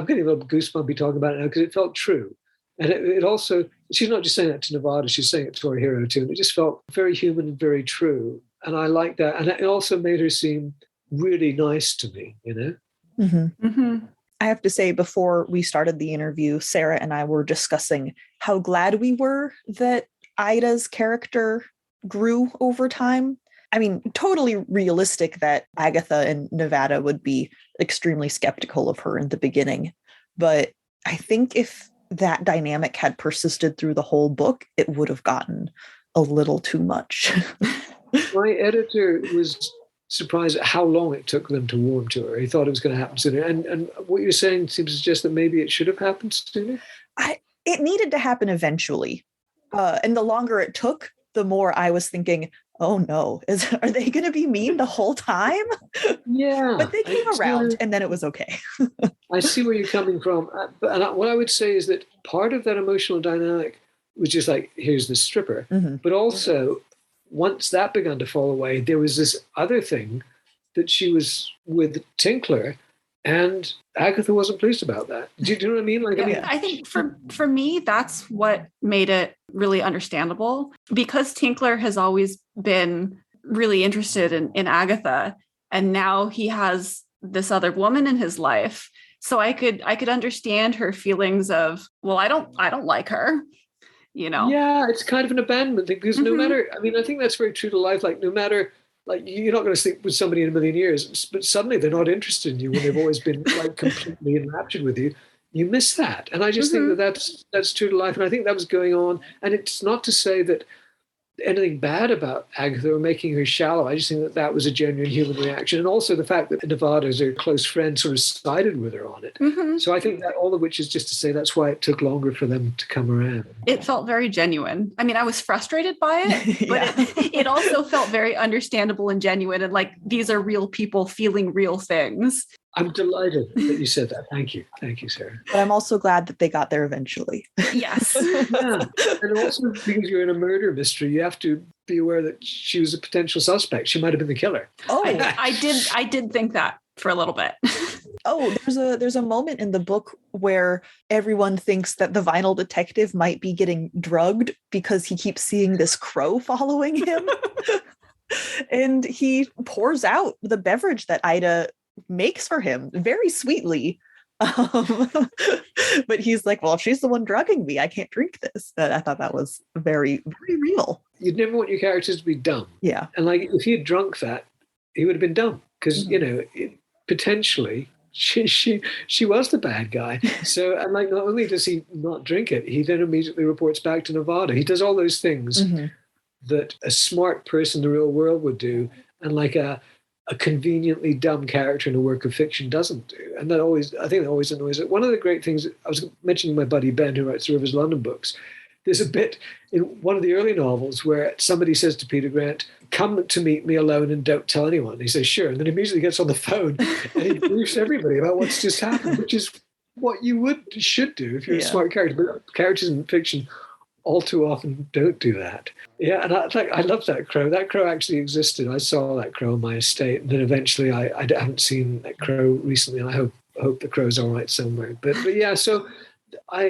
getting a little goosebumpy talking about it now because it felt true. And it also, she's not just saying that to Nevada, she's saying it to our hero too. And it just felt very human and very true. And I like that. And it also made her seem really nice to me, Mm-hmm. Mm-hmm. I have to say, before we started the interview, Sarah and I were discussing how glad we were that Ida's character grew over time. I mean, totally realistic that Agatha and Nevada would be extremely skeptical of her in the beginning. But I think if that dynamic had persisted through the whole book, it would have gotten a little too much. My editor was surprised at how long it took them to warm to her. He thought it was going to happen sooner. And what you're saying seems to suggest that maybe it should have happened sooner? It needed to happen eventually. And the longer it took, the more I was thinking, oh no, are they going to be mean the whole time? Yeah. But they came around and then it was okay. I see where you're coming from. What I would say is that part of that emotional dynamic was just like, here's the stripper. Mm-hmm. But also, once that began to fall away, there was this other thing that she was with Tinkler, and Agatha wasn't pleased about that. Do you know what I mean? I think for me, that's what made it really understandable, because Tinkler has always been really interested in Agatha, and now he has this other woman in his life. So I could understand her feelings of, well, I don't like her, Yeah, it's kind of an abandonment thing, because no matter, I think that's very true to life. Like, no matter, like, you're not going to sleep with somebody in a million years, but suddenly they're not interested in you when they've always been like completely enraptured with you. You miss that. And I just think that's true to life. And I think that was going on. And it's not to say that anything bad about Agatha or making her shallow. I just think that was a genuine human reaction. And also the fact that Nevada, as her close friend, sort of sided with her on it. Mm-hmm. So I think that all of which is just to say that's why it took longer for them to come around. It felt very genuine. I mean, I was frustrated by it, but it also felt very understandable and genuine. And like, these are real people feeling real things. I'm delighted that you said that. Thank you. Thank you, Sarah. But I'm also glad that they got there eventually. Yes. Yeah. And also, because you're in a murder mystery, you have to be aware that she was a potential suspect. She might have been the killer. Oh, I did think that for a little bit. Oh, there's a moment in the book where everyone thinks that the vinyl detective might be getting drugged because he keeps seeing this crow following him. And he pours out the beverage that Ida makes for him very sweetly. But he's like, well, if she's the one drugging me, I can't drink this. I thought that was very, very real. You'd never want your characters to be dumb. Yeah. And like, if he had drunk that, he would have been dumb because, potentially she was the bad guy. So, and like, not only does he not drink it, he then immediately reports back to Nevada. He does all those things that a smart person in the real world would do. And like a a conveniently dumb character in a work of fiction doesn't do. And I think that always annoys it. One of the great things, I was mentioning my buddy Ben, who writes the Rivers London books, there's a bit in one of the early novels where somebody says to Peter Grant, "Come to meet me alone and don't tell anyone." And he says, "Sure." And then immediately gets on the phone and he briefs everybody about what's just happened, which is what you should do if you're a smart character. But characters in fiction all too often don't do that. Yeah, and I love that crow. That crow actually existed. I saw that crow on my estate, and then eventually I haven't seen that crow recently, and I hope the crow's all right somewhere. But yeah, so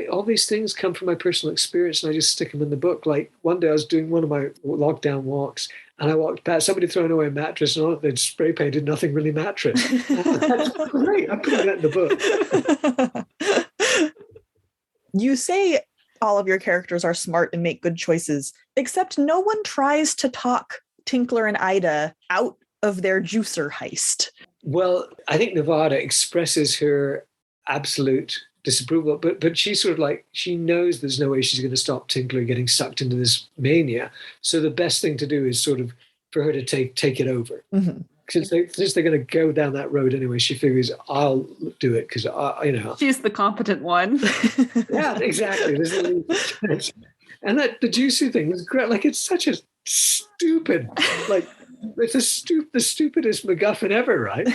all these things come from my personal experience, and I just stick them in the book. Like one day I was doing one of my lockdown walks, and I walked past somebody throwing away a mattress, and on it they'd spray painted "Nothing Really Mattress." That's great. I'm putting that in the book. You say all of your characters are smart and make good choices, except no one tries to talk Tinkler and Ida out of their juicer heist. Well, I think Nevada expresses her absolute disapproval, but she's sort of like, she knows there's no way she's going to stop Tinkler getting sucked into this mania. So the best thing to do is sort of for her to take it over. Mm-hmm. Since they're going to go down that road anyway, she figures I'll do it because she's the competent one. Yeah, exactly. And that the juicy thing is great. Like it's such a stupid, like it's the stupidest MacGuffin ever, right?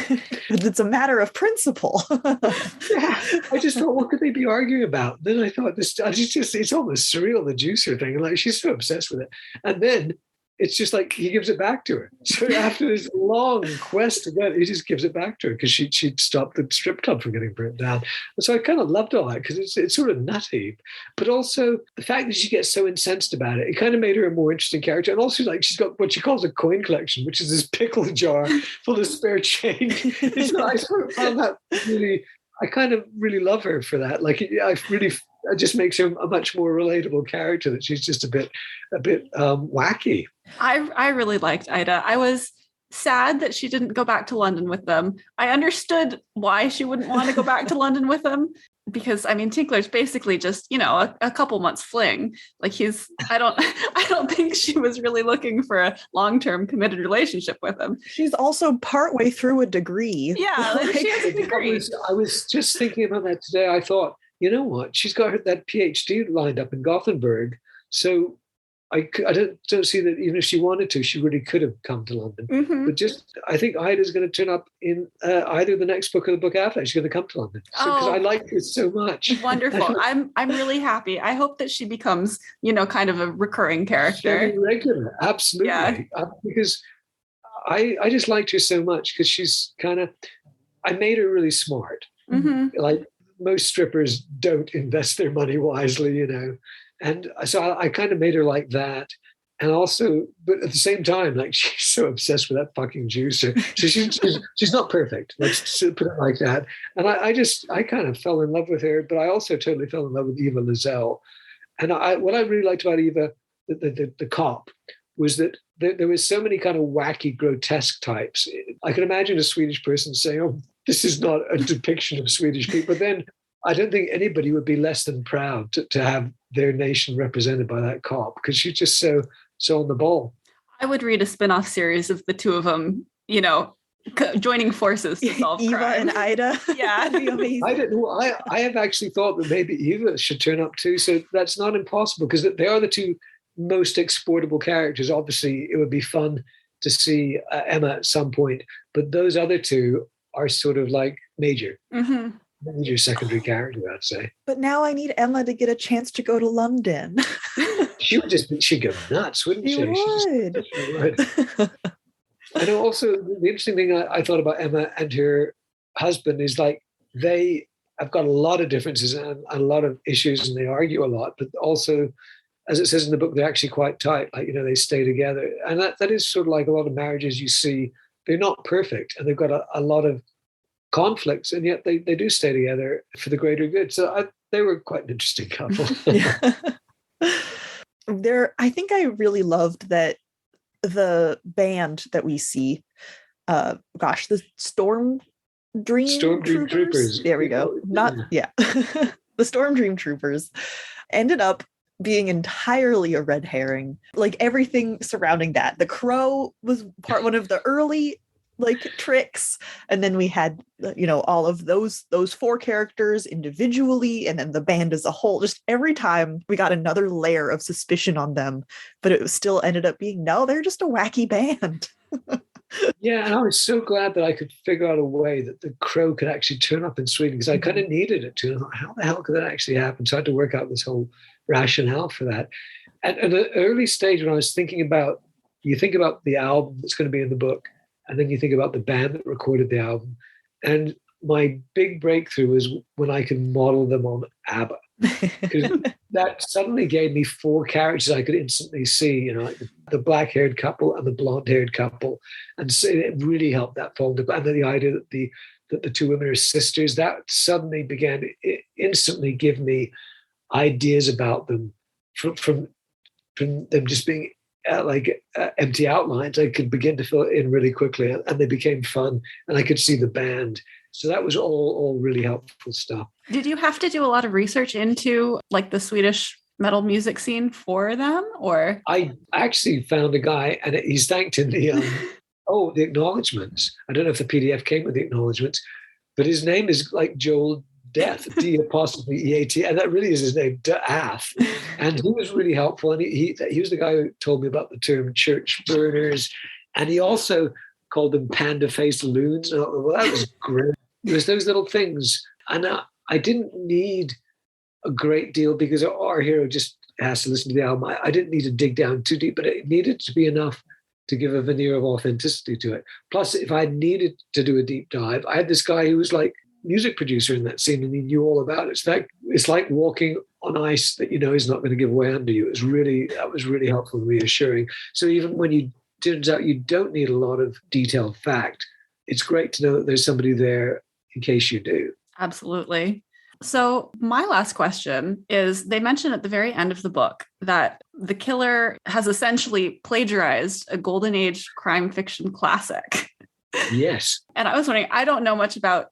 It's a matter of principle. Yeah, I just thought, what could they be arguing about? Then I thought it's almost surreal, the juicer thing. Like she's so obsessed with it, and then it's just like he gives it back to her. So after this long quest to get it, he just gives it back to her because she'd stopped the strip club from getting burnt down. And so I kind of loved all that because it's sort of nutty, but also the fact that she gets so incensed about it, it kind of made her a more interesting character. And also like she's got what she calls a coin collection, which is this pickle jar full of spare change. I sort of found that really, I kind of really love her for that. Like it just makes her a much more relatable character, that she's just a bit wacky. I really liked Ida. I was sad that she didn't go back to London with them. I understood why she wouldn't want to go back to London with them, because I mean Tinkler's basically just, a couple months fling. Like I don't think she was really looking for a long-term committed relationship with him. She's also partway through a degree. Yeah, she has a degree. I was just thinking about that today. I thought, you know what? She's got that PhD lined up in Gothenburg. So I don't see that even if she wanted to, she really could have come to London. Mm-hmm. But I think Ida's going to turn up in either the next book or the book after. She's going to come to London because I like her so much. Wonderful. I'm really happy. I hope that she becomes, kind of a recurring character. Regular, absolutely. Yeah. Because I just liked her so much because she's I made her really smart. Mm-hmm. Like most strippers don't invest their money wisely, And so I kind of made her like that. And also, but at the same time, like she's so obsessed with that fucking juicer. So she's not perfect. Let's put it like that. And I kind of fell in love with her, but I also totally fell in love with Eva Lizelle. And what I really liked about Eva, the cop, was that there was so many kind of wacky, grotesque types. I can imagine a Swedish person saying, "Oh, this is not a depiction of Swedish people." But then I don't think anybody would be less than proud to have their nation represented by that cop, because she's just so on the ball. I would read a spin-off series of the two of them, joining forces to solve Eva crime. and Ida. Yeah, that'd be amazing. I have actually thought that maybe Eva should turn up too. So that's not impossible, because they are the two most exportable characters. Obviously, it would be fun to see Emma at some point, but those other two are sort of like major. Mm-hmm. Your secondary character, I'd say. But now I need Emma to get a chance to go to London. She'd go nuts, wouldn't she? She would. And also, the interesting thing I thought about Emma and her husband is like they have got a lot of differences and a lot of issues, and they argue a lot. But also, as it says in the book, they're actually quite tight. Like they stay together, and that is sort of like a lot of marriages you see. They're not perfect, and they've got a lot of conflicts, and yet they do stay together for the greater good. So they were quite an interesting couple. I think I really loved that the band that we see, the Storm Dream Troopers. There we go. The Storm Dream Troopers ended up being entirely a red herring. Like everything surrounding that. The crow was one of the early like tricks. And then we had, all of those 4 characters individually, and then the band as a whole. Just every time we got another layer of suspicion on them, but it still ended up being, no, they're just a wacky band. Yeah, and I was so glad that I could figure out a way that the crow could actually turn up in Sweden, because I kind of needed it to. How the hell could that actually happen? So I had to work out this whole rationale for that. And at an early stage, when I was thinking about, you think about the album that's going to be in the book, and then you think about the band that recorded the album. And my big breakthrough was when I could model them on ABBA. Because that suddenly gave me 4 characters I could instantly see, like the black-haired couple and the blonde-haired couple. And so it really helped that fall. And then the idea that the 2 women are sisters, that suddenly began to instantly give me ideas about them from them just being empty outlines. I could begin to fill it in really quickly, and they became fun, and I could see the band. So that was all really helpful stuff. Did you have to do a lot of research into like the Swedish metal music scene for them, or? I actually found a guy, and he's thanked in the the acknowledgements. I don't know if the PDF came with the acknowledgements, but his name is like Joel Death, D''EAT, and that really is his name, Death. And he was really helpful, and he was the guy who told me about the term church burners, and he also called them panda-faced loons. And I thought, well, that was great. It was those little things, and I didn't need a great deal, because our hero just has to listen to the album. I didn't need to dig down too deep, but it needed to be enough to give a veneer of authenticity to it. Plus, if I needed to do a deep dive, I had this guy who was like music producer in that scene, and he knew all about it. It's like walking on ice that is not going to give way under you. That was really helpful and reassuring. So even when it turns out you don't need a lot of detailed fact, it's great to know that there's somebody there in case you do. Absolutely. So my last question is, they mention at the very end of the book that the killer has essentially plagiarized a golden age crime fiction classic. Yes. And I was wondering, I don't know much about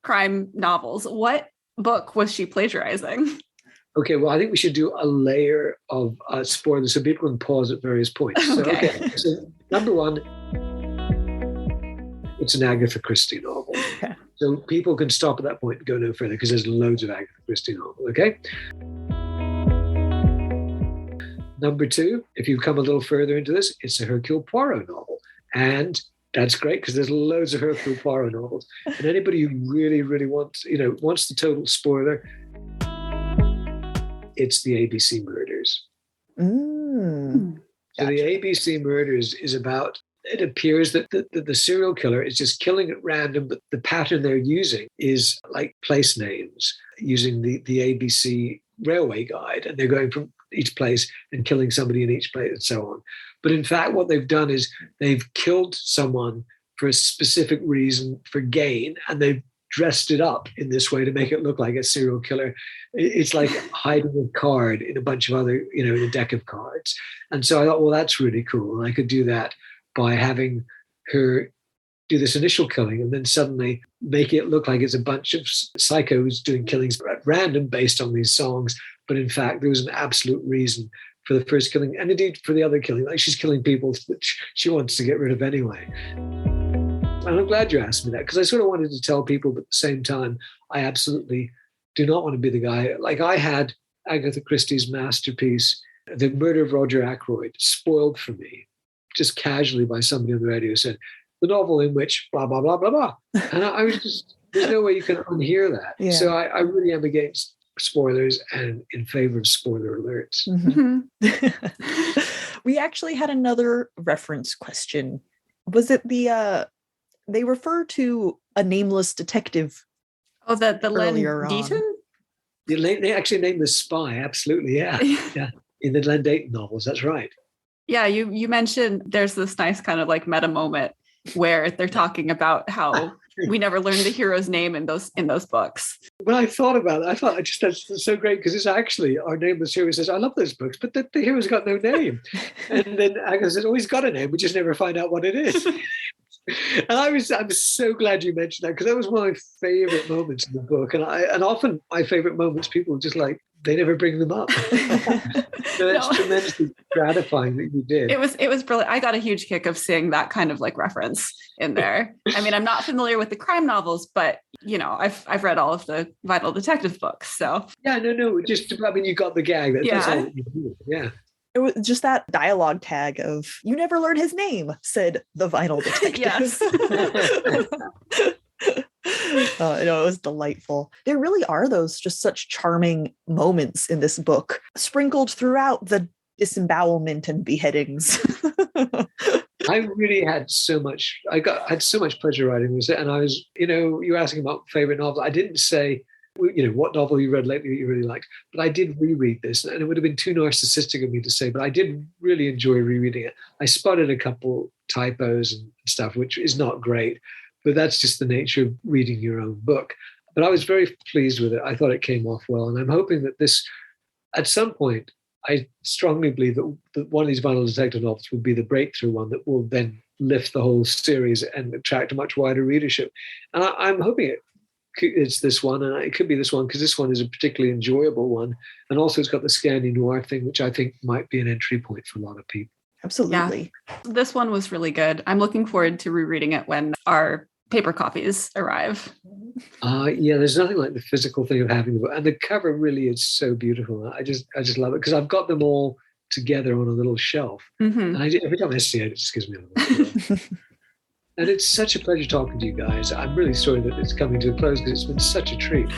crime novels. What book was she plagiarizing? Okay, well, I think we should do a layer of spoilers so people can pause at various points. Okay. So number 1, it's an Agatha Christie novel. Okay. So people can stop at that point and go no further, because there's loads of Agatha Christie novels, okay? Number 2, if you come a little further into this, it's a Hercule Poirot novel. And that's great, because there's loads of Hercule Poirot novels. And anybody who really, really wants the total spoiler, it's the ABC Murders. Mm. So the ABC Murders is about, it appears that the serial killer is just killing at random, but the pattern they're using is like place names, using the ABC railway guide, and they're going from each place and killing somebody in each place and so on. But in fact, what they've done is they've killed someone for a specific reason, for gain, and they've dressed it up in this way to make it look like a serial killer. It's like hiding a card in a bunch of other, in a deck of cards. And so I thought, well, that's really cool. And I could do that by having her do this initial killing and then suddenly make it look like it's a bunch of psychos doing killings at random based on these songs. But in fact, there was an absolute reason for the first killing, and indeed for the other killing. Like, she's killing people that she wants to get rid of anyway. And I'm glad you asked me that, because I sort of wanted to tell people, but at the same time, I absolutely do not want to be the guy. Like, I had Agatha Christie's masterpiece, The Murder of Roger Ackroyd, spoiled for me, just casually by somebody on the radio who said, the novel in which blah, blah, blah, blah, blah. And I was just, there's no way you can unhear that. Yeah. So I really am against spoilers and in favor of spoiler alerts. Mm-hmm. We actually had another reference question. Was it they refer to a nameless detective? Oh, the Len Deaton? They actually named the spy, absolutely, yeah. Yeah. In the Len Dayton novels, that's right. Yeah, you mentioned there's this nice kind of like meta moment where they're talking about how we never learned the hero's name in those books. When I thought about it, I thought that's so great, because it's actually our nameless hero says, I love those books, but the hero's got no name. And then Agatha says, oh, he's got a name, we just never find out what it is. And I'm so glad you mentioned that, because that was one of my favorite moments in the book. And often my favorite moments, people just like they never bring them up. So that's tremendously gratifying that you did. It was brilliant. I got a huge kick of seeing that kind of like reference in there. I mean, I'm not familiar with the crime novels, but you know, I've read all of the Vinyl Detective books. So yeah, no, just I mean, you got the gag. That's all you do. Yeah. It was just that dialogue tag of "You never learn his name," said the Vinyl Detective. Yes. It was delightful. There really are those just such charming moments in this book, sprinkled throughout the disembowelment and beheadings. I really had so much. I had so much pleasure writing this, and I was, you were asking about favorite novel. I didn't say, what novel you read lately that you really liked, but I did reread this, and it would have been too narcissistic of me to say, but I did really enjoy rereading it. I spotted a couple typos and stuff, which is not great, but that's just the nature of reading your own book. But I was very pleased with it. I thought it came off well, and I'm hoping that this, at some point, I strongly believe that one of these Vinyl Detective novels will be the breakthrough one that will then lift the whole series and attract a much wider readership. And I'm hoping it's this one, and it could be this one because this one is a particularly enjoyable one. And also it's got the Scandi Noir thing, which I think might be an entry point for a lot of people. Absolutely. Yeah. This one was really good. I'm looking forward to rereading it when our paper copies arrive. Yeah, there's nothing like the physical thing of having the book, and the cover really is so beautiful. I just love it because I've got them all together on a little shelf, and every time I see it, it just gives me a little. And it's such a pleasure talking to you guys. I'm really sorry that it's coming to a close because it's been such a treat.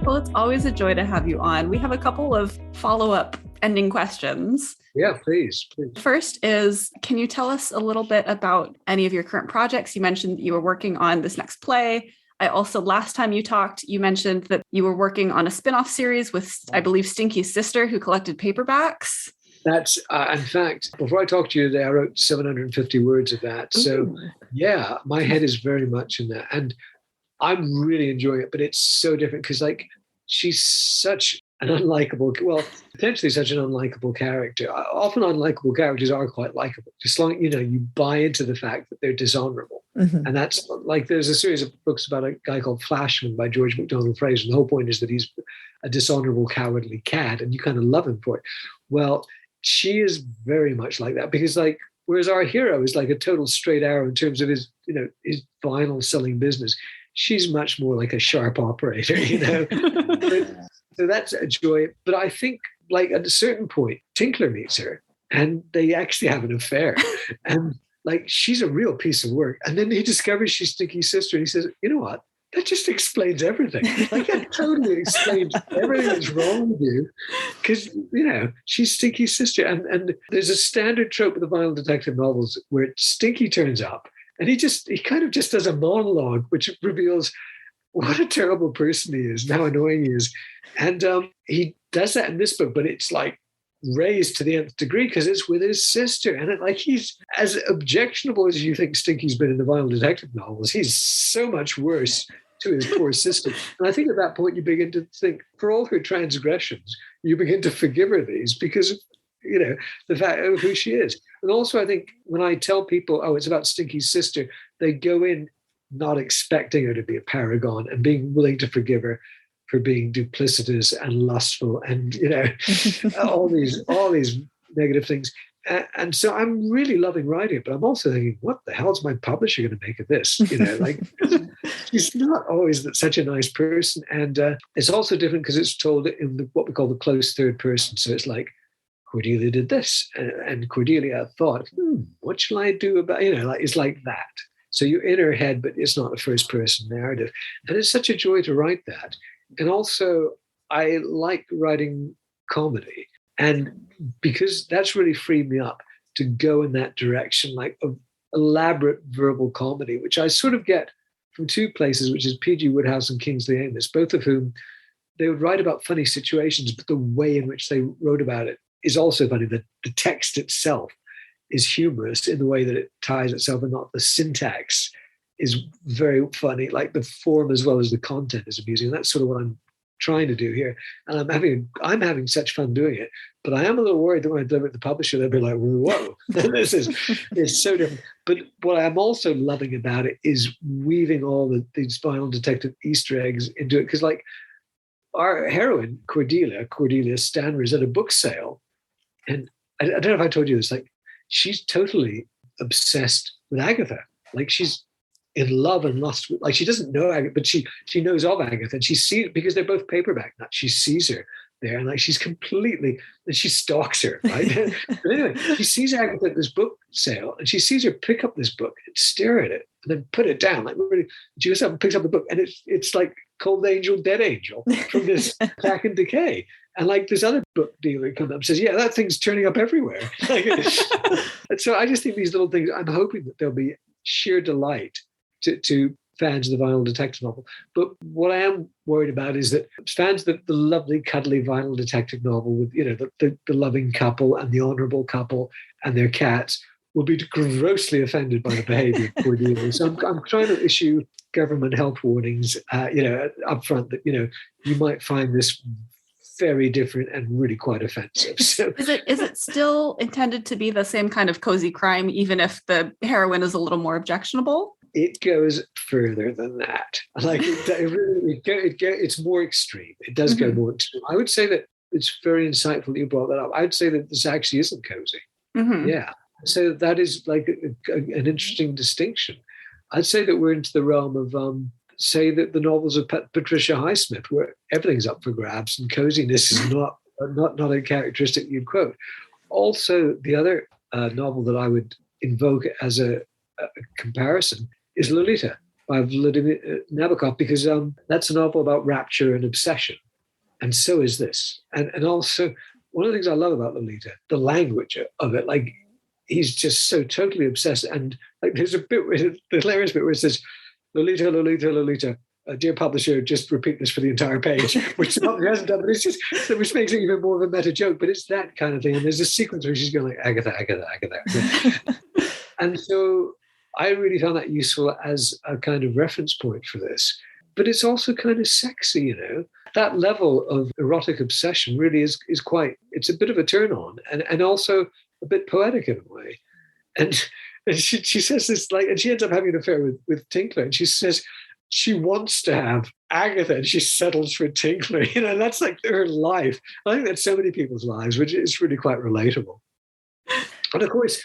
Well, it's always a joy to have you on. We have a couple of follow-up ending questions. Yeah, please. First is, can you tell us a little bit about any of your current projects? You mentioned that you were working on this next play. I also, last time you talked, you mentioned that you were working on a spin-off series with, I believe, Stinky's sister, who collected paperbacks. That's, in fact, before I talked to you today, I wrote 750 words of that. So, yeah, my head is very much in that. And I'm really enjoying it, but it's so different because, she's such an potentially such an unlikable character. Often unlikable characters are quite likable. Just long, you buy into the fact that they're dishonorable. Mm-hmm. And that's there's a series of books about a guy called Flashman by George MacDonald Fraser. And the whole point is that he's a dishonorable, cowardly cad, and you kind of love him for it. Well, she is very much like that because whereas our hero is like a total straight arrow in terms of his vinyl selling business, she's much more like a sharp operator, So that's a joy. But I think at a certain point, Tinkler meets her and they actually have an affair. And she's a real piece of work. And then he discovers she's Stinky's sister and he says, you know what? That just explains everything. That totally explains everything that's wrong with you. Because, she's Stinky's sister. And there's a standard trope of the Vinyl Detective novels where Stinky turns up and he kind of just does a monologue, which reveals what a terrible person he is and how annoying he is. And he does that in this book, but it's raised to the nth degree because it's with his sister. And he's as objectionable as you think Stinky's been in the Vinyl Detective novels. He's so much worse to his poor sister. And I think at that point you begin to think, for all her transgressions, you begin to forgive her these because of, the fact of who she is. And also I think when I tell people, oh, it's about Stinky's sister, they go in not expecting her to be a paragon and being willing to forgive her for being duplicitous and lustful and, all these negative things. And so I'm really loving writing it, but I'm also thinking, what the hell is my publisher going to make of this? She's not always such a nice person. And it's also different because it's told in what we call the close third person. So it's Cordelia did this and Cordelia thought, what shall I do about, it's like that. So you're in her head, but it's not a first person narrative. And it's such a joy to write that. And also I like writing comedy. And because that's really freed me up to go in that direction, of elaborate verbal comedy, which I sort of get from two places, which is P.G. Wodehouse and Kingsley Amis, both of whom they would write about funny situations, but the way in which they wrote about it is also funny. The text itself is humorous in the way that it ties itself and not the syntax is very funny. The form as well as the content is amusing. And that's sort of what I'm trying to do here. And I'm having such fun doing it. But I am a little worried that when I deliver it to the publisher, they'll be like, whoa, this is so different. But what I'm also loving about it is weaving all these Vinyl Detective Easter eggs into it. Because like our heroine, Cordelia Stanner, is at a book sale. And I don't know if I told you this, like she's totally obsessed with Agatha. Like she's in love and lust with, like she doesn't know Agatha, but she knows of Agatha, and she sees, because they're both paperback nuts, she sees her there, and like she's completely, and she stalks her, right? But anyway, she sees Agatha at this book sale, and she sees her pick up this book and stare at it, and then put it down. Like really, she goes up and picks up the book, and it's like Cold Angel, Dead Angel from this Attack and Decay. And like this other book dealer comes up and says, yeah, that thing's turning up everywhere. And so I just think these little things, I'm hoping that there'll be sheer delight to fans of the Vinyl Detective novel. But what I am worried about is that fans of the lovely, cuddly Vinyl Detective novel with, you know, the loving couple and the honorable couple and their cats will be grossly offended by the behavior of Cordelia. So I'm trying to issue government health warnings, up front that, you know, you might find this very different and really quite offensive. So is it still intended to be the same kind of cozy crime, even if the heroine is a little more objectionable? It goes further than that. Like it's more extreme. It does go more extreme. I would say that it's very insightful that you brought that up. I'd say that this actually isn't cozy. Mm-hmm. Yeah. So that is like an interesting distinction. I'd say that we're into the realm of say that the novels of Patricia Highsmith, where everything's up for grabs and coziness is not a characteristic you'd quote. Also, the other novel that I would invoke as a comparison is Lolita by Vladimir Nabokov, because that's a novel about rapture and obsession. And so is this. And also, one of the things I love about Lolita, the language of it, like he's just so totally obsessed. And like there's a bit, the hilarious bit where it says, Lolita, Lolita, Lolita, dear publisher, just repeat this for the entire page, which the publisher hasn't done, but it's just, which makes it even more of a meta joke, but it's that kind of thing. And there's a sequence where she's going like, Agatha, Agatha, Agatha, Agatha. And so I really found that useful as a kind of reference point for this. But it's also kind of sexy, you know. That level of erotic obsession really is quite, it's a bit of a turn on and also a bit poetic in a way. And she says this, like, and she ends up having an affair with Tinkler, and she says she wants to have Agatha and she settles for Tinkler, you know, and that's like her life. I think that's so many people's lives, which is really quite relatable. And of course,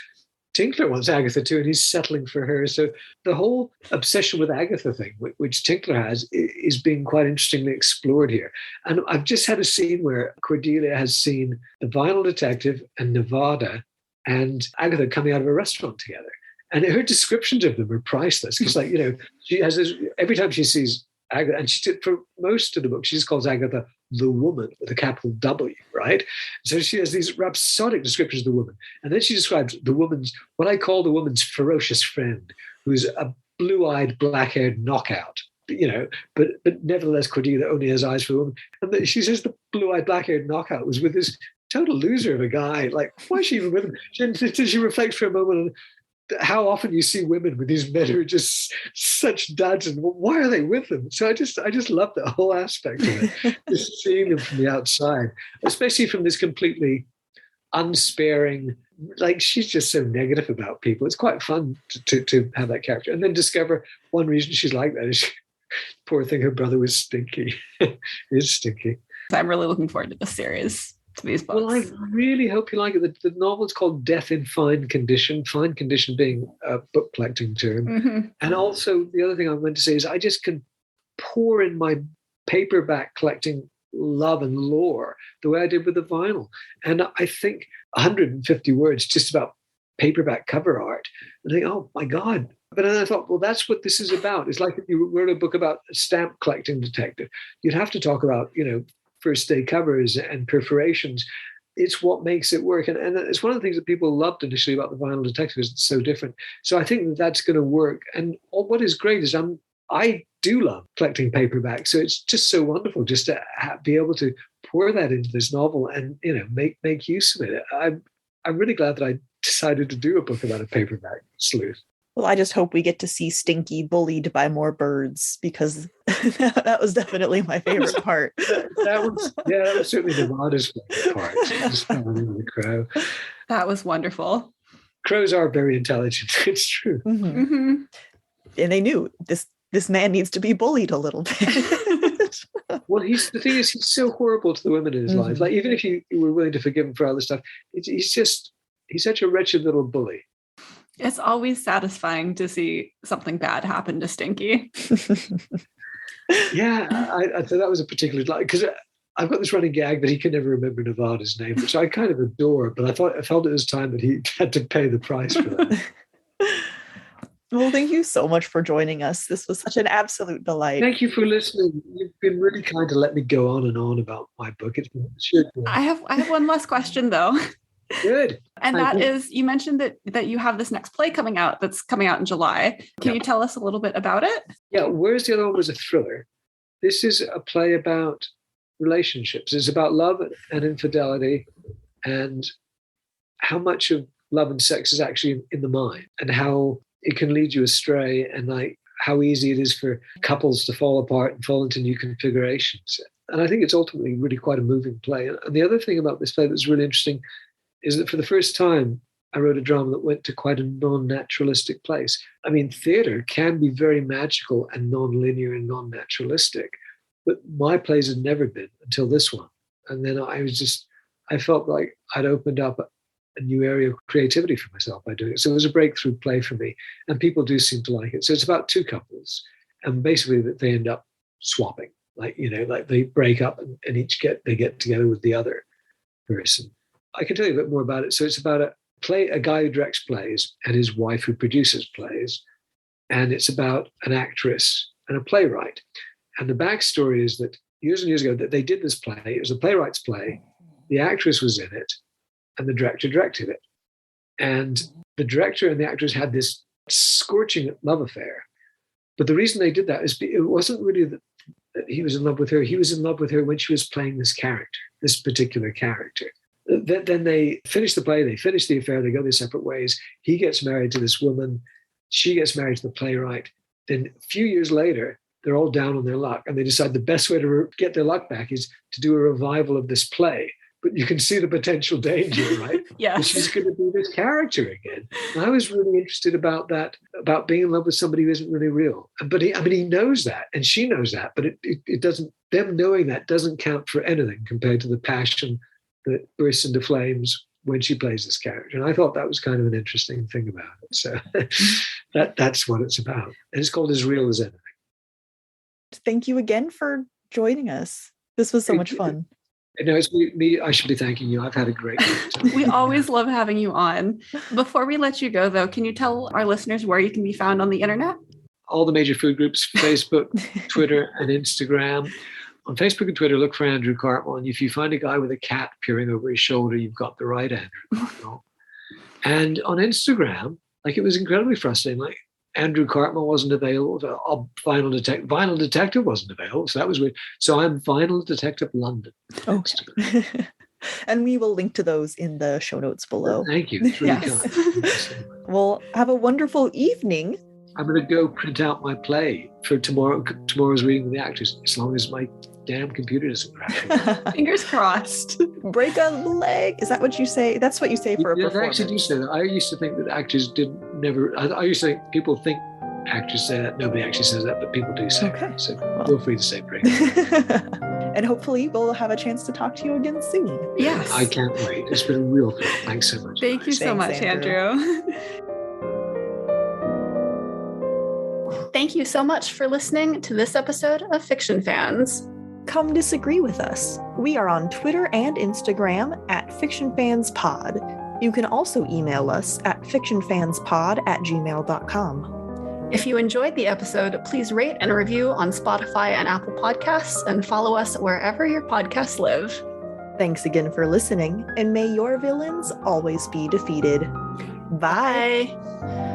Tinkler wants Agatha too, and he's settling for her. So the whole obsession with Agatha thing, which Tinkler has, is being quite interestingly explored here. And I've just had a scene where Cordelia has seen the Vinyl Detective and Nevada and Agatha coming out of a restaurant together. And her descriptions of them are priceless. Because, like, you know, she has this, every time she sees Agatha, and for most of the book, she just calls Agatha the woman with a capital W, right? So she has these rhapsodic descriptions of the woman. And then she describes the woman's, what I call the woman's ferocious friend, who's a blue-eyed, black-haired knockout, you know, but nevertheless, Cordelia only has eyes for the woman. And then she says the blue-eyed, black-haired knockout was with this total loser of a guy. Like, why is she even with him? She reflects for a moment on how often you see women with these men who are just such duds, and why are they with them? So I just love that whole aspect of it, just seeing them from the outside, especially from this completely unsparing, like she's just so negative about people. It's quite fun to have that character, and then discover one reason she's like that is poor thing, her brother was stinky. Is stinky. I'm really looking forward to this series. To these books. Well, I really hope you like it. The novel is called Death in Fine Condition, fine condition being a book collecting term. Mm-hmm. And also, the other thing I meant to say is I just can pour in my paperback collecting love and lore the way I did with the vinyl. And I think 150 words just about paperback cover art. And I think, oh my God. But then I thought, well, that's what this is about. It's like if you wrote a book about a stamp collecting detective, you'd have to talk about, you know, first day covers and perforations. It's what makes it work. And it's one of the things that people loved initially about the Vinyl Detective is it's so different. So I think that's going to work. And what is great is I do love collecting paperback. So it's just so wonderful just to be able to pour that into this novel and, you know, make use of it. I'm really glad that I decided to do a book about a paperback sleuth. Well, I just hope we get to see Stinky bullied by more birds, because that was definitely my favorite part. that was certainly Nevada's favorite part. Just the crow. That was wonderful. Crows are very intelligent. It's true. Mm-hmm. Mm-hmm. And they knew this man needs to be bullied a little bit. Well, the thing is, he's so horrible to the women in his life. Like, even if you were willing to forgive him for all this stuff, he's such a wretched little bully. It's always satisfying to see something bad happen to Stinky. Yeah, I thought that was a particularly, because I've got this running gag that he can never remember Nevada's name, which I kind of adore, but I felt it was time that he had to pay the price for that. Well, thank you so much for joining us. This was such an absolute delight. Thank you for listening. You've been really kind to let me go on and on about my book. It's sure. I have one last question, though. Good. And that is, you mentioned that you have this next play coming out that's coming out in July. Can you tell us a little bit about it? Yeah, Where's the Other One was a thriller. This is a play about relationships. It's about love and infidelity, and how much of love and sex is actually in the mind, and how it can lead you astray, and like how easy it is for couples to fall apart and fall into new configurations. And I think it's ultimately really quite a moving play. And the other thing about this play that's really interesting is that for the first time, I wrote a drama that went to quite a non-naturalistic place. I mean, theater can be very magical and non-linear and non-naturalistic, but my plays had never been until this one. And then I felt like I'd opened up a new area of creativity for myself by doing it. So it was a breakthrough play for me, and people do seem to like it. So it's about two couples, and basically that they end up swapping, like they break up and they get together with the other person. I can tell you a bit more about it. So it's about a guy who directs plays and his wife who produces plays. And it's about an actress and a playwright. And the backstory is that years and years ago that they did this play. It was a playwright's play. The actress was in it and the director directed it. And the director and the actress had this scorching love affair. But the reason they did that is it wasn't really that he was in love with her. He was in love with her when she was playing this character, this particular character. Then they finish the play, they finish the affair, they go their separate ways. He gets married to this woman. She gets married to the playwright. Then a few years later, they're all down on their luck, and they decide the best way to get their luck back is to do a revival of this play. But you can see the potential danger, right? Yeah. She's going to be this character again. And I was really interested about that, about being in love with somebody who isn't really real. But he knows that, and she knows that, but it doesn't, them knowing that doesn't count for anything compared to the passion that bursts into flames when she plays this character. And I thought that was kind of an interesting thing about it. So that's what it's about. And it's called As Real as Anything. Thank you again for joining us. This was so much fun. No, it's me. I should be thanking you. I've had a great time. We always love having you on. Before we let you go, though, can you tell our listeners where you can be found on the internet? All the major food groups, Facebook, Twitter, and Instagram. On Facebook and Twitter, look for Andrew Cartmel. And if you find a guy with a cat peering over his shoulder, you've got the right Andrew Cartmel. And on Instagram, it was incredibly frustrating. Andrew Cartmel wasn't available. Vinyl Detective wasn't available. So that was weird. So I'm Vinyl Detective London. Okay. And we will link to those in the show notes below. Thank you. It's really kind. Well, have a wonderful evening. I'm going to go print out my play for tomorrow's reading with the actors, as long as my damn computer doesn't crash. Fingers crossed. Break a leg. Is that what you say? That's what you say for a performance. I actually do say that. I used to think that actors I used to think people think actors say that. Nobody actually says that, but people do say that. So feel free to say break. And hopefully we'll have a chance to talk to you again soon. Yes. I can't wait. It's been a real thrill. Thanks so much. Thank you so much, Andrew. Thank you so much for listening to this episode of Fiction Fans. Come disagree with us. We are on Twitter and Instagram at FictionFansPod. You can also email us at fictionfanspod@gmail.com. If you enjoyed the episode, please rate and review on Spotify and Apple Podcasts, and follow us wherever your podcasts live. Thanks again for listening, and may your villains always be defeated. Bye. Bye.